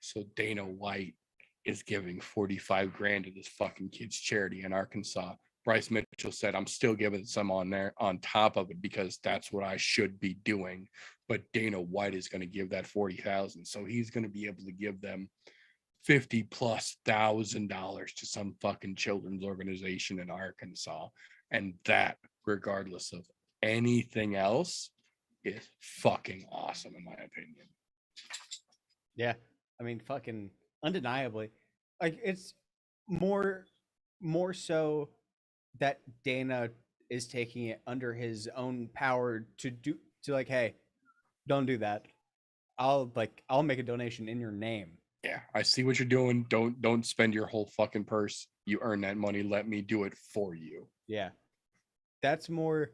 So Dana White is giving 45 grand to this fucking kids charity in Arkansas. Bryce Mitchell said, I'm still giving some on there on top of it because that's what I should be doing. But Dana White is going to give that 40,000. So he's going to be able to give them $50,000+ to some fucking children's organization in Arkansas. And that, regardless of anything else, is fucking awesome in my opinion. Yeah. I mean, fucking undeniably. Like, it's more so that Dana is taking it under his own power to like, hey, don't do that. I'll make a donation in your name. Yeah, I see what you're doing. Don't spend your whole fucking purse. You earn that money. Let me do it for you. Yeah. That's more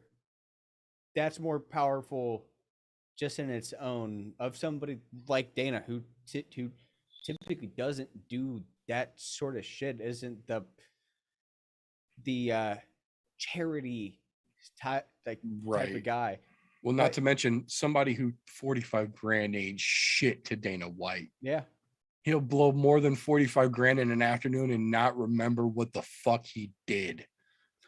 powerful just in its own, of somebody like Dana who typically doesn't do that sort of shit, isn't the charity type of guy. Well, not to mention somebody who 45 grand ain't shit to Dana White. Yeah. He'll blow more than 45 grand in an afternoon and not remember what the fuck he did.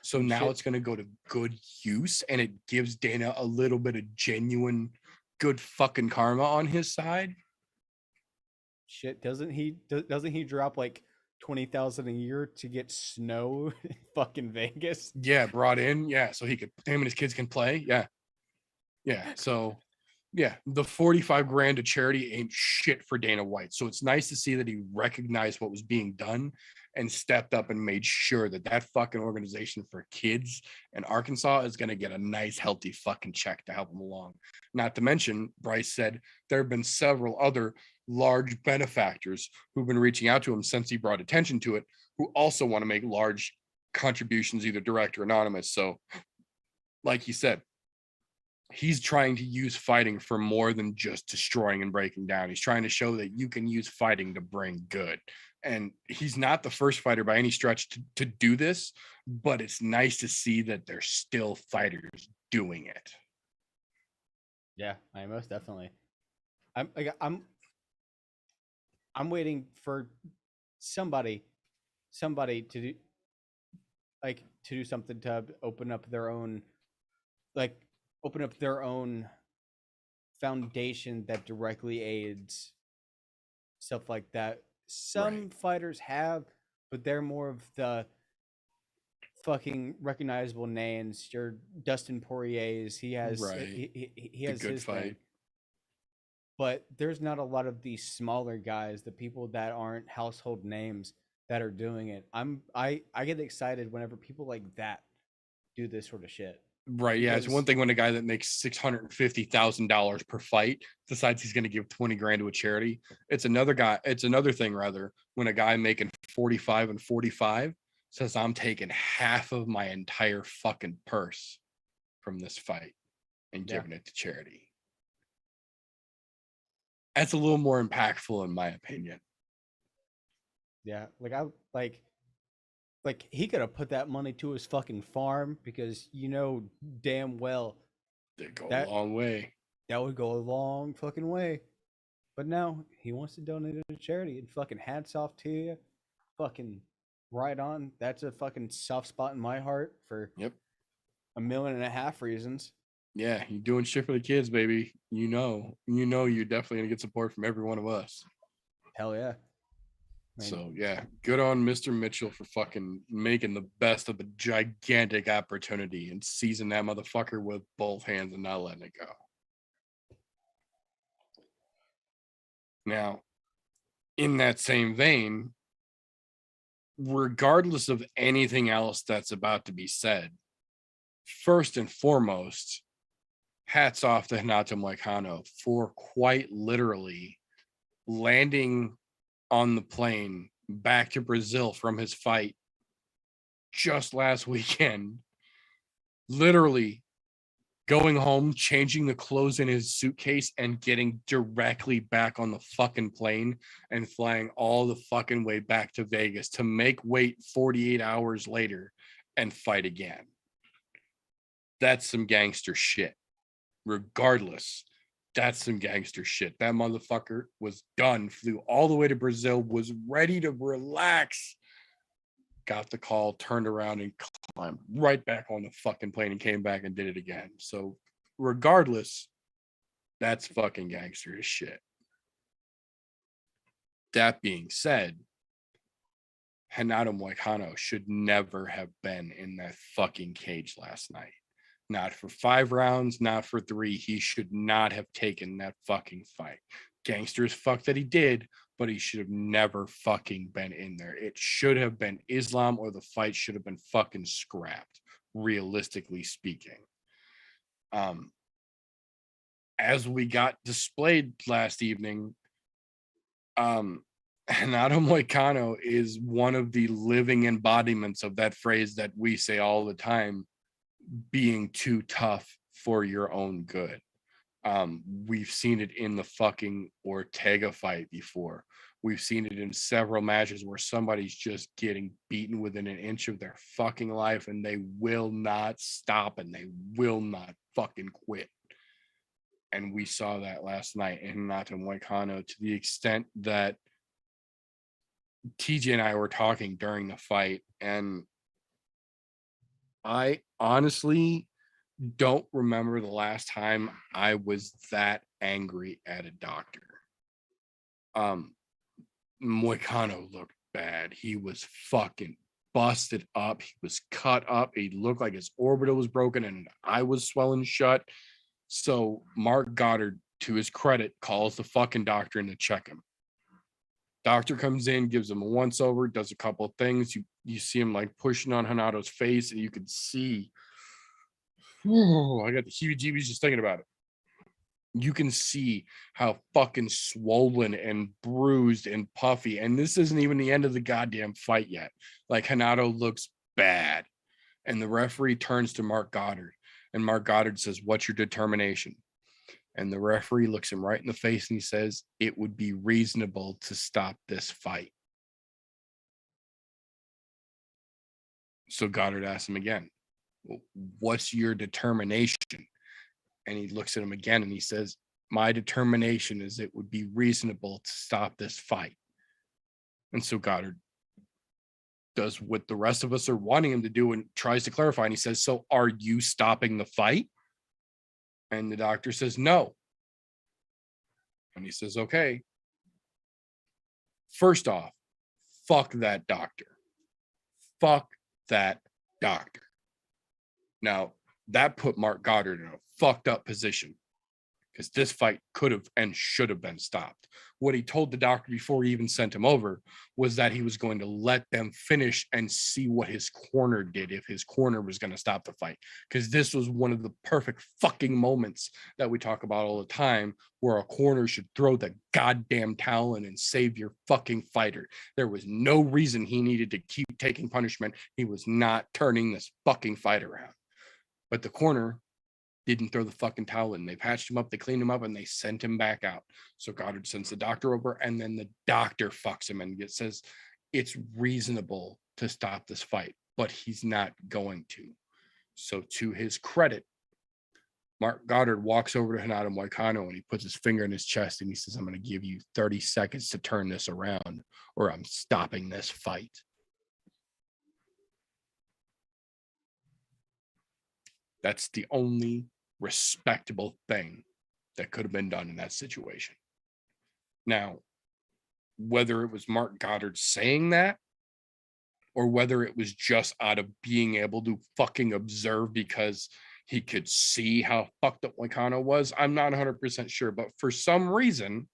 So now it's going to go to good use, and it gives Dana a little bit of genuine good fucking karma on his side. Shit, doesn't he drop like 20,000 a year to get snow in fucking Vegas? Yeah, brought in. Yeah, so him and his kids can play. Yeah. So yeah, the 45 grand to charity ain't shit for Dana White. So it's nice to see that he recognized what was being done and stepped up and made sure that fucking organization for kids in Arkansas is going to get a nice, healthy fucking check to help them along. Not to mention, Bryce said there have been several other large benefactors who've been reaching out to him since he brought attention to it, who also want to make large contributions, either direct or anonymous. So like he said, he's trying to use fighting for more than just destroying and breaking down. He's trying to show that you can use fighting to bring good. And he's not the first fighter by any stretch to do this, but it's nice to see that there's still fighters doing it. Yeah, I most definitely. I'm waiting for somebody to do something to open up their own foundation that directly aids stuff like that. Some fighters have, but they're more of the fucking recognizable names. Your Dustin Poirier's, he has he has his fight. Thing. But there's not a lot of these smaller guys, the people that aren't household names, that are doing it. I get excited whenever people like that do this sort of shit. Right. Yeah. It's one thing when a guy that makes $650,000 per fight decides he's going to give 20 grand to a charity. It's another thing rather when a guy making 45 and 45 says, I'm taking half of my entire fucking purse from this fight and giving it to charity. That's a little more impactful in my opinion. Yeah. Like he could have put that money to his fucking farm, because damn well It'd go a long way. That would go a long fucking way. But no, he wants to donate it to charity, and fucking hats off to you. Fucking right on. That's a fucking soft spot in my heart for 1.5 million reasons. Yeah, you're doing shit for the kids, baby. You're definitely gonna get support from every one of us. Hell yeah. So yeah, good on Mr. Mitchell for fucking making the best of the gigantic opportunity and seizing that motherfucker with both hands and not letting it go. Now, in that same vein, regardless of anything else that's about to be said, first and foremost, hats off to Renato Moicano for quite literally landing on the plane back to Brazil from his fight just last weekend, literally going home, changing the clothes in his suitcase, and getting directly back on the fucking plane and flying all the fucking way back to Vegas to make weight 48 hours later and fight again. That's some gangster shit. Regardless, that's some gangster shit. That motherfucker was done, flew all the way to Brazil, was ready to relax, got the call, turned around and climbed right back on the fucking plane and came back and did it again. So regardless, that's fucking gangster as shit. That being said, Renato Moicano should never have been in that fucking cage last night. Not for 5 rounds, not for 3. He should not have taken that fucking fight. Gangster as fuck that he did, but he should have never fucking been in there. It should have been Islam, or the fight should have been fucking scrapped, realistically speaking. As we got displayed last evening, Renato Moicano is one of the living embodiments of that phrase that we say all the time, being too tough for your own good. We've seen it in the fucking Ortega fight before. We've seen it in several matches where somebody's just getting beaten within an inch of their fucking life and they will not stop and they will not fucking quit. And we saw that last night in Renato Moicano, to the extent that TJ and I were talking during the fight, and I honestly don't remember the last time I was that angry at a doctor. Moicano looked bad. He was fucking busted up. He was cut up. He looked like his orbital was broken and an eye was swelling shut. So Mark Goddard, to his credit, calls the fucking doctor in to check him. Doctor comes in, gives him a once over, does a couple of things. You see him like pushing on Hanato's face, and you could see, I got the heebie-jeebies just thinking about it. You can see how fucking swollen and bruised and puffy. And this isn't even the end of the goddamn fight yet. Like, Renato looks bad. And the referee turns to Mark Goddard. And Mark Goddard says, "What's your determination?" And the referee looks him right in the face and he says, "It would be reasonable to stop this fight." So Goddard asks him again, "Well, what's your determination?" And he looks at him again and he says, "My determination is it would be reasonable to stop this fight." And so Goddard does what the rest of us are wanting him to do and tries to clarify. And he says, "So are you stopping the fight?" And the doctor says, "No." And he says, "Okay. First off, fuck that doctor. Fuck that doctor." Now, that put Mark Goddard in a fucked up position, because this fight could have and should have been stopped. What he told the doctor before he even sent him over was that he was going to let them finish and see what his corner did, if his corner was going to stop the fight. Because this was one of the perfect fucking moments that we talk about all the time, where a corner should throw the goddamn towel in and save your fucking fighter. There was no reason he needed to keep taking punishment. He was not turning this fucking fight around. But the corner didn't throw the fucking towel in. They patched him up, they cleaned him up, and they sent him back out. So Goddard sends the doctor over, and then the doctor fucks him and says it's reasonable to stop this fight, but he's not going to. So to his credit, Mark Goddard walks over to Renato Moicano and he puts his finger in his chest and he says, "I'm going to give you 30 seconds to turn this around, or I'm stopping this fight." That's the only respectable thing that could have been done in that situation. Now, whether it was Mark Goddard saying that, or whether it was just out of being able to fucking observe because he could see how fucked up Moicano was, I'm not 100% sure. But for some reason,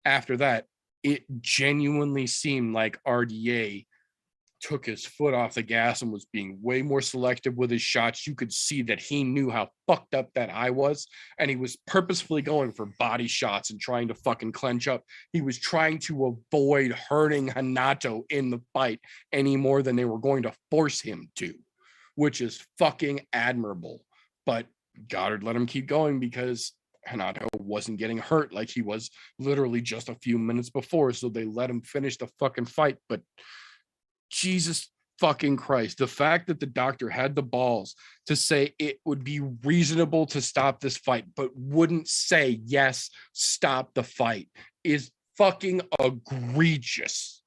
after that, it genuinely seemed like RDA took his foot off the gas and was being way more selective with his shots. You could see that he knew how fucked up that eye was, and he was purposefully going for body shots and trying to fucking clench up. He was trying to avoid hurting Hanato in the fight any more than they were going to force him to, which is fucking admirable. But Goddard let him keep going because Hanato wasn't getting hurt like he was literally just a few minutes before, so they let him finish the fucking fight. But Jesus fucking Christ, the fact that the doctor had the balls to say it would be reasonable to stop this fight, but wouldn't say, yes, stop the fight, is fucking egregious.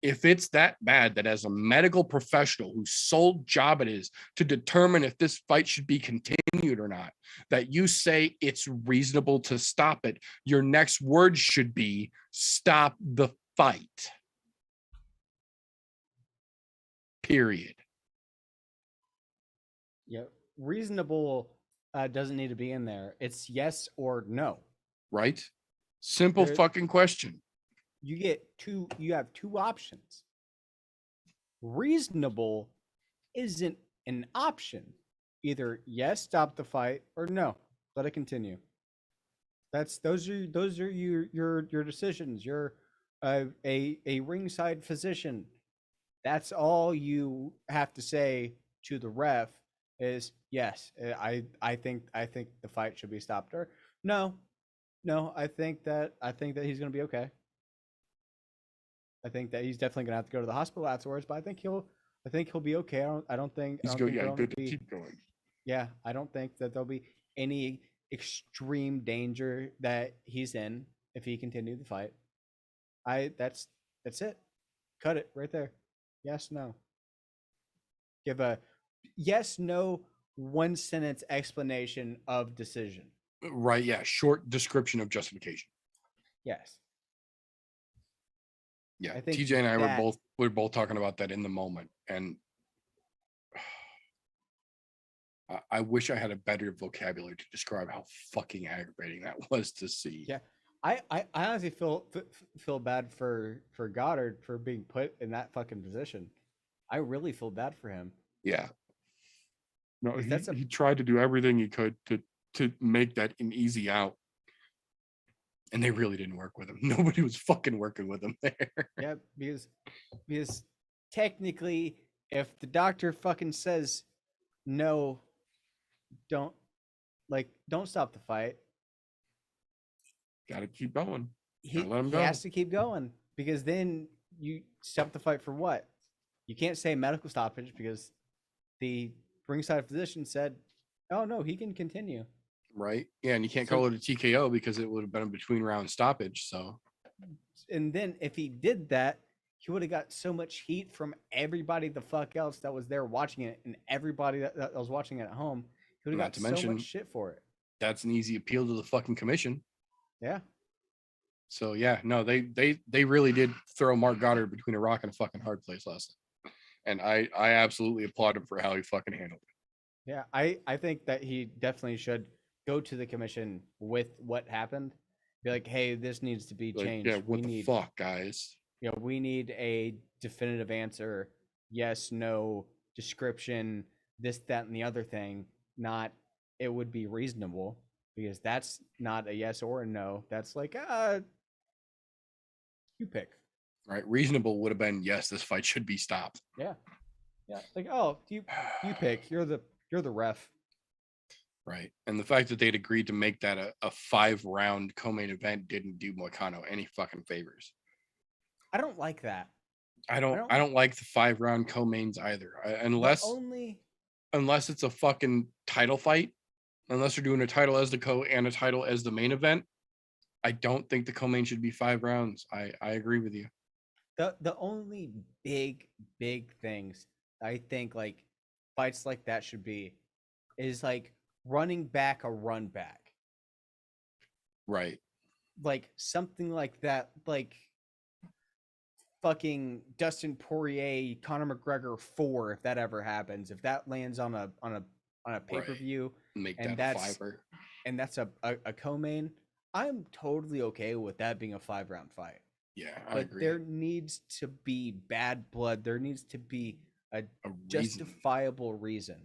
If it's that bad that as a medical professional whose sole job it is to determine if this fight should be continued or not, that you say it's reasonable to stop it, your next word should be stop the fight. Period. Yeah, reasonable doesn't need to be in there. It's yes or no. Right? Simple fucking question. You have two options. Reasonable isn't an option. Either yes, stop the fight, or no, let it continue. Those are your decisions. You're a ringside physician. That's all you have to say to the ref is yes. I think the fight should be stopped, or no. I think that he's gonna be okay. I think that he's definitely gonna have to go to the hospital afterwards, but I think he'll be okay. I don't think He's good. Yeah, good to keep going. Yeah, I don't think that there'll be any extreme danger that he's in if he continued the fight. That's it. Cut it right there. Yes, no. Give a yes, no, one sentence explanation of decision. Right, yeah. Short description of justification. Yes. Yeah, I think TJ and I were both talking about that in the moment, and I wish I had a better vocabulary to describe how fucking aggravating that was to see. Yeah, I honestly feel bad for Goddard for being put in that fucking position. I really feel bad for him. Yeah. No, he tried to do everything he could to make that an easy out. And they really didn't work with him. Nobody was fucking working with him there. Yeah, because technically, if the doctor fucking says no, don't stop the fight. Gotta keep going. He let him go. Has to keep going, because then you stop the fight for what? You can't say medical stoppage because the ringside physician said, "Oh no, he can continue." Right. Yeah, and you can't call it a TKO because it would have been a between round stoppage. So, and then if he did that, he would have got so much heat from everybody the fuck else that was there watching it, and everybody that was watching it at home. He would have got so much shit for it. That's an easy appeal to the fucking commission. Yeah. So yeah, no, they really did throw Mark Goddard between a rock and a fucking hard place last night. And I absolutely applaud him for how he fucking handled it. Yeah, I think that he definitely should go to the commission with what happened. Be like, hey, this needs to be changed. Yeah, what the fuck, guys? Yeah, we need a definitive answer. Yes, no, description, this, that, and the other thing. Not it would be reasonable, because that's not a yes or a no. That's like, you pick. Right. Reasonable would have been, yes, this fight should be stopped. Yeah. Yeah. Like, oh, you pick. You're the ref. Right. And the fact that they'd agreed to make that a 5-round co-main event didn't do Moicano any fucking favors. I don't like that. I don't like the 5-round co-mains either. Unless it's a fucking title fight, unless you're doing a title as the co and a title as the main event, I don't think the co-main should be 5 rounds. I agree with you. The only big things I think like fights like that should be is like running back a run back. Right. Like something like that, like fucking Dustin Poirier, Conor McGregor 4, if that ever happens, if that lands on a pay-per-view, make that a 5-er. And that's a co-main, I'm totally okay with that being a 5-round fight. Yeah, I But agree. there needs to be bad blood. There needs to be a A reason. justifiable reason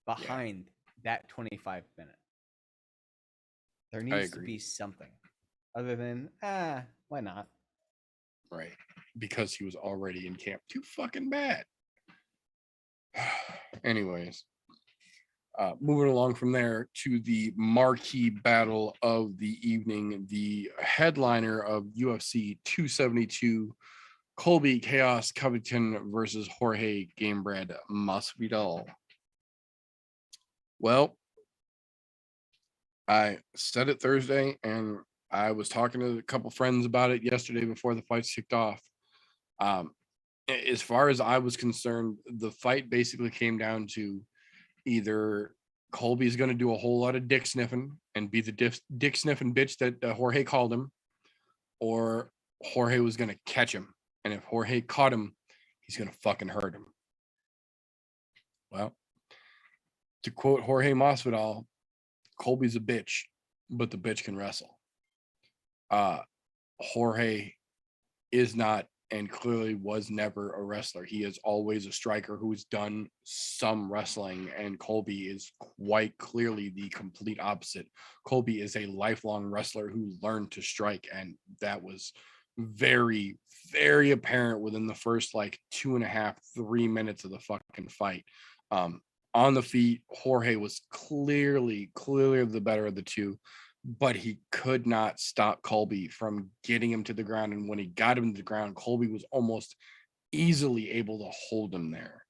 behind that 25 minute. There needs to agree. be something other than why not? Right. Because he was already in camp. Too fucking bad. Anyways, moving along from there to the marquee battle of the evening, the headliner of UFC 272, Colby Chaos Covington versus Jorge Gamebred Masvidal. Well, I said it Thursday, and I was talking to a couple friends about it yesterday before the fights kicked off. As far as I was concerned, the fight basically came down to either Colby's going to do a whole lot of dick sniffing and be the dick sniffing bitch that Jorge called him, or Jorge was going to catch him. And if Jorge caught him, he's going to fucking hurt him. Well, to quote Jorge Masvidal, Colby's a bitch, but the bitch can wrestle. Jorge is not, and clearly was never, a wrestler. He is always a striker who's done some wrestling, and Colby is quite clearly the complete opposite. Colby is a lifelong wrestler who learned to strike, and that was very, very apparent within the first like 2.5, 3 minutes of the fucking fight. On the feet, Jorge was clearly the better of the two, but he could not stop Colby from getting him to the ground. And when he got him to the ground, Colby was almost easily able to hold him there.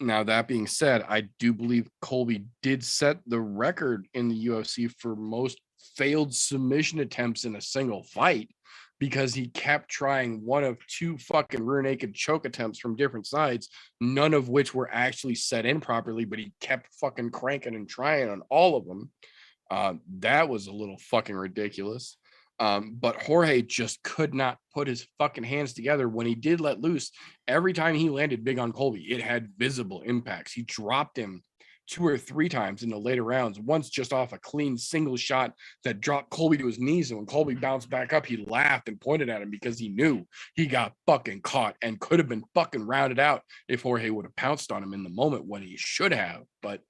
Now, that being said, I do believe Colby did set the record in the UFC for most failed submission attempts in a single fight, because he kept trying one of two fucking rear naked choke attempts from different sides, none of which were actually set in properly, but he kept fucking cranking and trying on all of them. That was a little fucking ridiculous. But Jorge just could not put his fucking hands together. When he did let loose, every time he landed big on Colby, it had visible impacts. He dropped him 2 or 3 times in the later rounds, once just off a clean single shot that dropped Colby to his knees. And when Colby bounced back up, he laughed and pointed at him because he knew he got fucking caught and could have been fucking rounded out if Jorge would have pounced on him in the moment, when he should have. But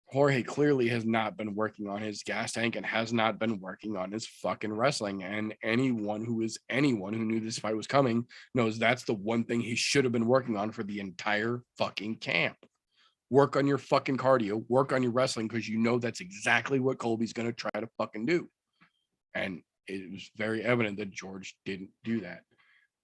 Jorge clearly has not been working on his gas tank and has not been working on his fucking wrestling. And anyone who knew this fight was coming knows that's the one thing he should have been working on for the entire fucking camp. Work on your fucking cardio, work on your wrestling, because you know that's exactly what Colby's going to try to fucking do. And it was very evident that George didn't do that.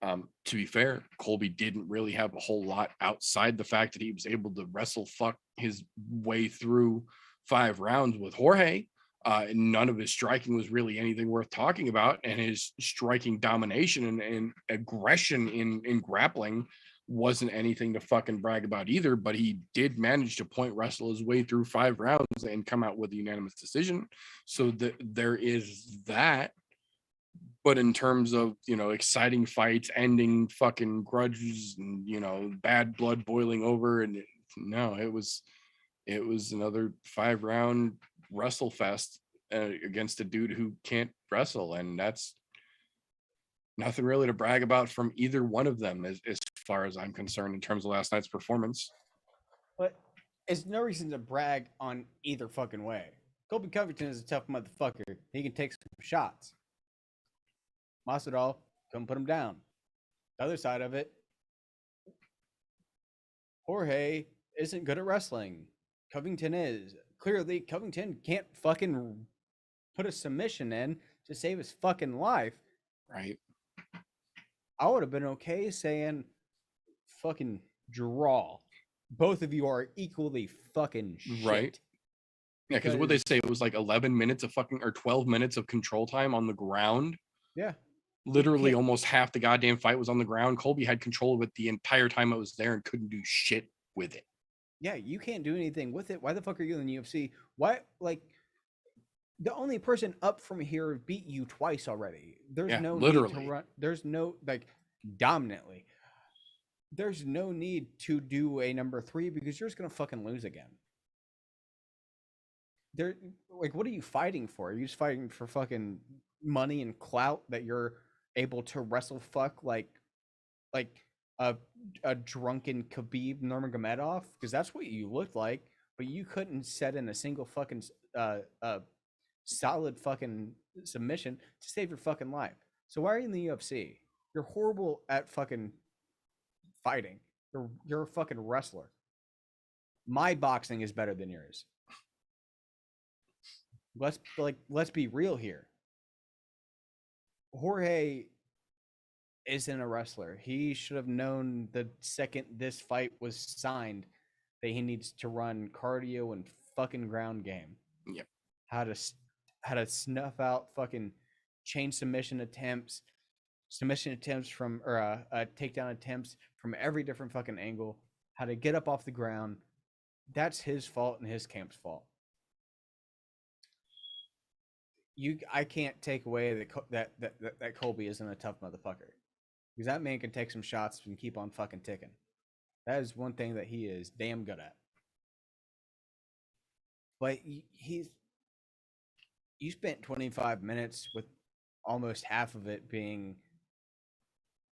To be fair, Colby didn't really have a whole lot outside the fact that he was able to wrestle fuck his way through 5 rounds with Jorge. None of his striking was really anything worth talking about, and his striking domination and aggression in grappling wasn't anything to fucking brag about either. But he did manage to point wrestle his way through 5 rounds and come out with a unanimous decision. So there is that. But in terms of, exciting fights, ending fucking grudges, and, bad blood boiling over, and no, it was another 5-round wrestle fest against a dude who can't wrestle. And that's nothing really to brag about from either one of them, as far as I'm concerned, in terms of last night's performance. But it's no reason to brag on either fucking way. Colby Covington is a tough motherfucker. He can take some shots. Masvidal, come put him down. The other side of it, Jorge isn't good at wrestling. Covington is. Clearly, Covington can't fucking put a submission in to save his fucking life. Right. I would have been okay saying fucking draw. Both of you are equally fucking shit. Right. Yeah, because what they say, it was like 11 minutes of fucking, or 12 minutes of control time on the ground. Yeah. Literally almost half the goddamn fight was on the ground. Colby had control of it the entire time it was there and couldn't do shit with it. Yeah, you can't do anything with it. Why the fuck are you in the UFC? Why, like, the only person up from here beat you twice already. There's no literally need to run. There's no, like, dominantly. There's no need to do a number 3 because you're just gonna fucking lose again. Like, what are you fighting for? Are you just fighting for fucking money and clout that you're able to wrestle fuck like a drunken Khabib Nurmagomedov, because that's what you looked like, but you couldn't set in a single fucking solid fucking submission to save your fucking life. So why are you in the UFC? You're horrible at fucking fighting. You're a fucking wrestler. My boxing is better than yours. Let's be real here. Jorge isn't a wrestler. He should have known the second this fight was signed that he needs to run cardio and fucking ground game. Yep. How to snuff out fucking chain submission attempts from takedown attempts from every different fucking angle. How to get up off the ground. That's his fault and his camp's fault. I can't take away that Colby isn't a tough motherfucker, because that man can take some shots and keep on fucking ticking. That is one thing that he is damn good at. But you spent 25 minutes with almost half of it being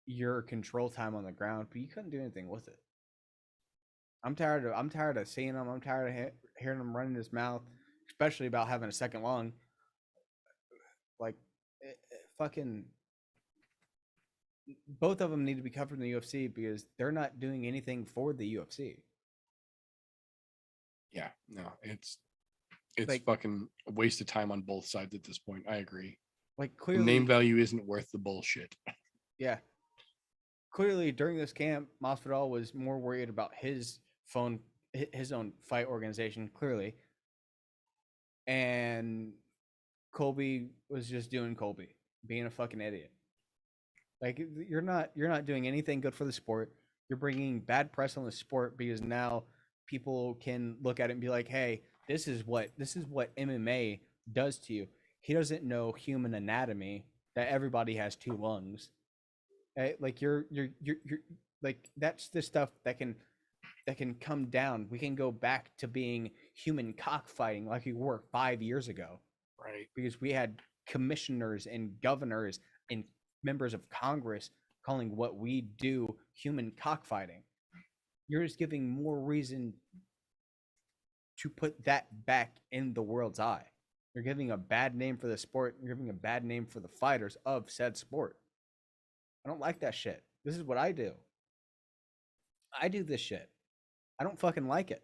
your control time on the ground, but you couldn't do anything with it. I'm tired of seeing him. I'm tired of hearing him running his mouth, especially about having a second lung. Like, fucking, both of them need to be covered in the UFC because they're not doing anything for the UFC. Yeah, no, it's like, fucking a waste of time on both sides at this point. I agree. Like, clearly, the name value isn't worth the bullshit. Yeah. Clearly, during this camp, Masvidal was more worried about his own fight organization, clearly. And Colby was just doing Colby, being a fucking idiot. Like, you're not doing anything good for the sport. You're bringing bad press on the sport because now people can look at it and be like, "Hey, this is what MMA does to you." He doesn't know human anatomy, that everybody has two lungs. Like, you're like, that's the stuff that can come down. We can go back to being human cockfighting like we were 5 years ago. Right. Because we had commissioners and governors and members of Congress calling what we do human cockfighting. You're just giving more reason to put that back in the world's eye. You're giving a bad name for the sport. You're giving a bad name for the fighters of said sport. I don't like that shit. This is what I do. I do this shit. I don't fucking like it.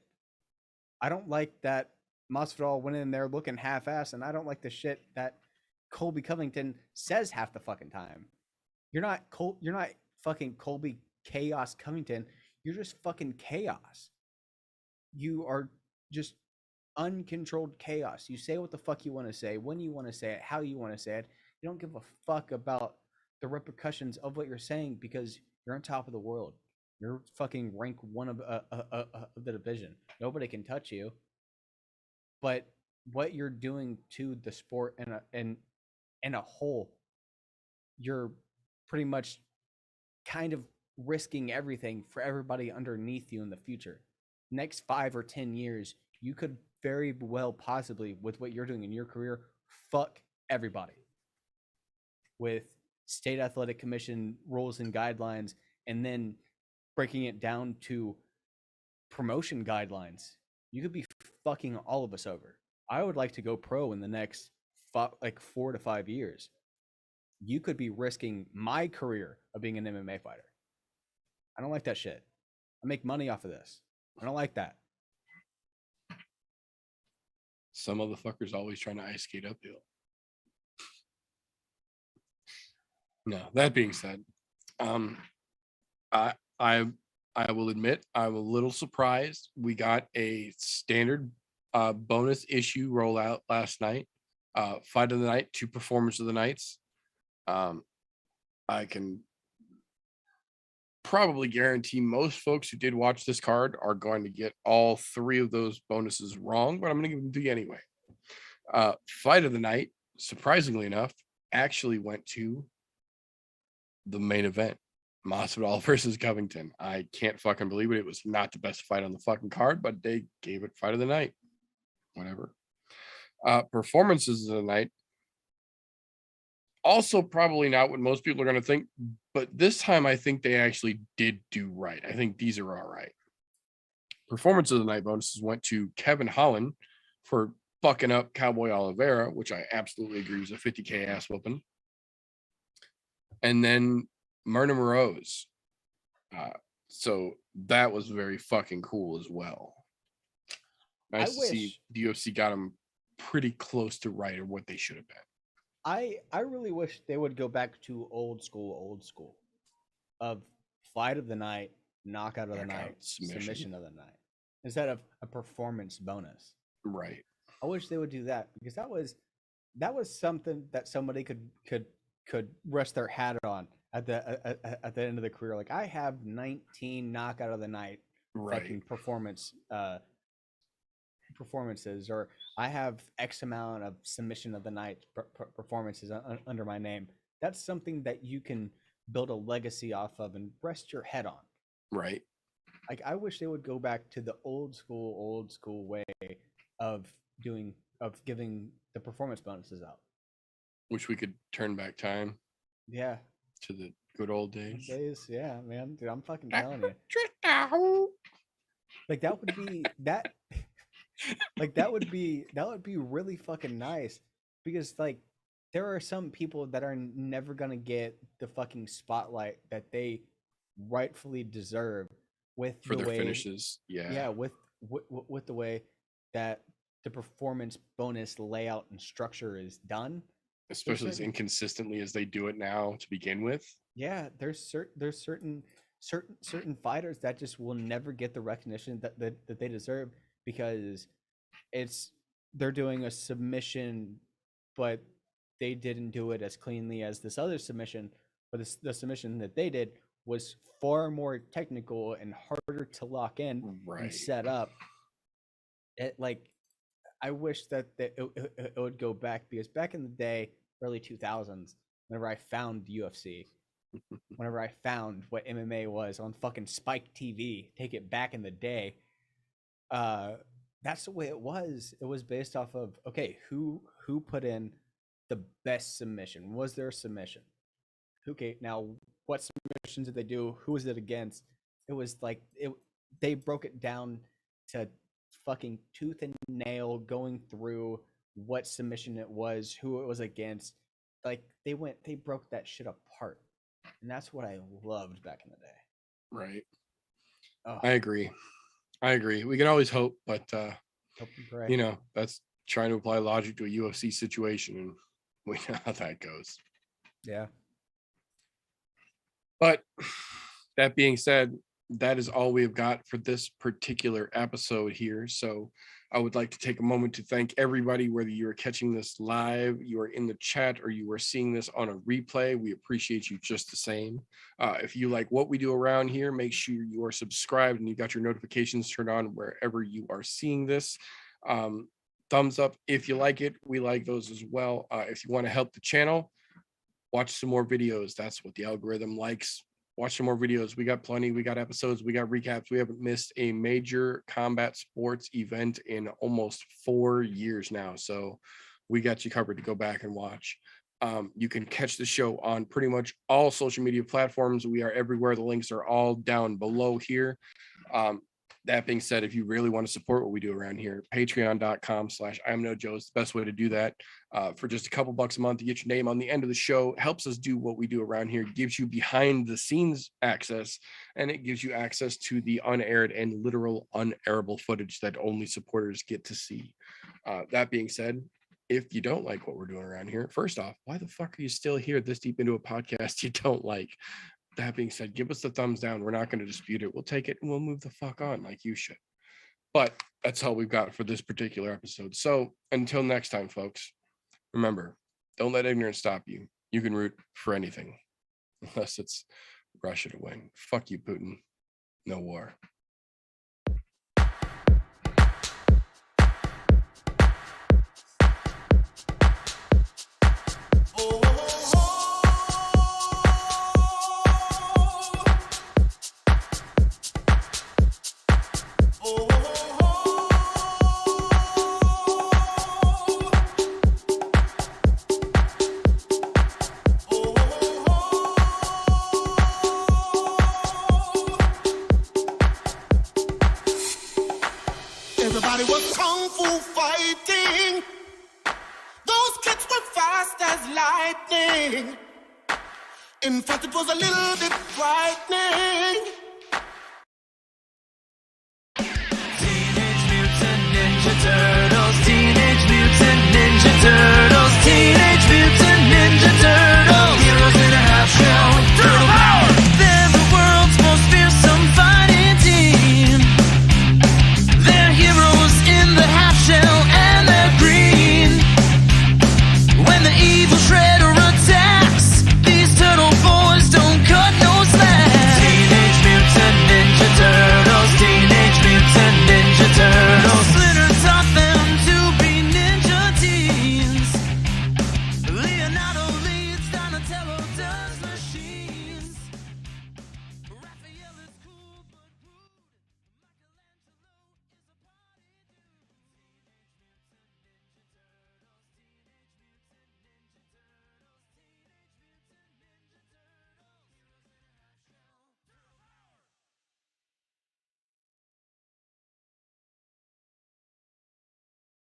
I don't like that Masvidal went in there looking half-assed, and I don't like the shit that Colby Covington says half the fucking time. You're not fucking Colby Chaos Covington. You're just fucking chaos. You are just uncontrolled chaos. You say what the fuck you want to say, when you want to say it, how you want to say it. You don't give a fuck about the repercussions of what you're saying because you're on top of the world. You're fucking rank 1 of the division. Nobody can touch you. But what you're doing to the sport in a whole, you're pretty much kind of risking everything for everybody underneath you in the future. Next 5 or 10 years, you could very well possibly, with what you're doing in your career, fuck everybody. With state athletic commission rules and guidelines, and then breaking it down to promotion guidelines, you could be fucking all of us over. I would like to go pro in the next 4 to 5 years. You could be risking my career of being an MMA fighter. I don't like that shit. I make money off of this. I don't like that. Some motherfuckers always trying to ice skate uphill. No, that being said, I will admit I'm a little surprised. We got a standard bonus issue rollout last night. Fight of the night, 2 performers of the nights. I can probably guarantee most folks who did watch this card are going to get all 3 of those bonuses wrong, but I'm going to give them to you anyway. Fight of the night, surprisingly enough, actually went to the main event, Masvidal versus Covington. I can't fucking believe it. It was not the best fight on the fucking card, but they gave it fight of the night. Whatever. Performances of the night. Also, probably not what most people are going to think, but this time I think they actually did do right. I think these are all right. Performance of the night bonuses went to Kevin Holland for fucking up Cowboy Oliveira, which I absolutely agree was a 50K ass whooping. And then Marina Morose. So that was very fucking cool as well. Nice to see the UFC got them pretty close to right or what they should have been. I really wish they would go back to old school of fight of the night, knockout of the night, submission of the night, instead of a performance bonus. Right. I wish they would do that, because that was something that somebody could rest their hat on at the end of the career. Like, I have 19 knockout of the night fucking performances, or I have X amount of submission of the night performances under my name. That's something that you can build a legacy off of and rest your head on. Right. Like, I wish they would go back to the old school way of giving the performance bonuses out. Wish we could turn back time. Yeah. To the good old days. Yeah, man. Dude, I'm fucking telling you. Like, that would be that. Like, that would be really fucking nice, because like there are some people that are never gonna get the fucking spotlight that they rightfully deserve for their finishes. With the way that the performance bonus layout and structure is done, especially as inconsistently as they do it now to begin with. Yeah, there's certain fighters that just will never get the recognition that they deserve, because they're doing a submission, but they didn't do it as cleanly as this other submission. But the submission that they did was far more technical and harder to lock in and set up. I wish that it would go back, because back in the day, early 2000s, whenever I found UFC, whenever I found what MMA was on fucking Spike TV, take it back in the day, that's the way it was. It was based off of, okay, who put in the best submission? Was there a submission? Okay, now what submissions did they do? Who was it against? It was like they broke it down to fucking tooth and nail, going through what submission it was, who it was against. Like, they broke that shit apart. And that's what I loved back in the day. Right. Oh. I agree. We can always hope, but that's trying to apply logic to a UFC situation, and we know how that goes. Yeah. But that being said, that is all we have got for this particular episode here. So I would like to take a moment to thank everybody, whether you are catching this live, you are in the chat, or you are seeing this on a replay. We appreciate you just the same. If you like what we do around here, make sure you are subscribed and you got your notifications turned on wherever you are seeing this. Thumbs up if you like it. We like those as well. If you want to help the channel, watch some more videos. That's what the algorithm likes. Watch some more videos. We got plenty. We got episodes. We got recaps. We haven't missed a major combat sports event in almost 4 years now. So we got you covered to go back and watch. You can catch the show on pretty much all social media platforms. We are everywhere. The links are all down below here. That being said, if you really want to support what we do around here, patreon.com/IamNoJoe is the best way to do that. For just a couple bucks a month, you get your name on the end of the show. Helps us do what we do around here. Gives you behind the scenes access, and it gives you access to the unaired and literal unairable footage that only supporters get to see. That being said, if you don't like what we're doing around here, first off, why the fuck are you still here this deep into a podcast you don't like? That being said, give us the thumbs down. We're not going to dispute it. We'll take it and we'll move the fuck on like you should. But that's all we've got for this particular episode. So until next time, folks, remember, don't let ignorance stop you. You can root for anything, unless it's Russia to win. Fuck you, Putin. No war. kung fu fighting. Those kids were fast as lightning. In fact, it was a little bit frightening.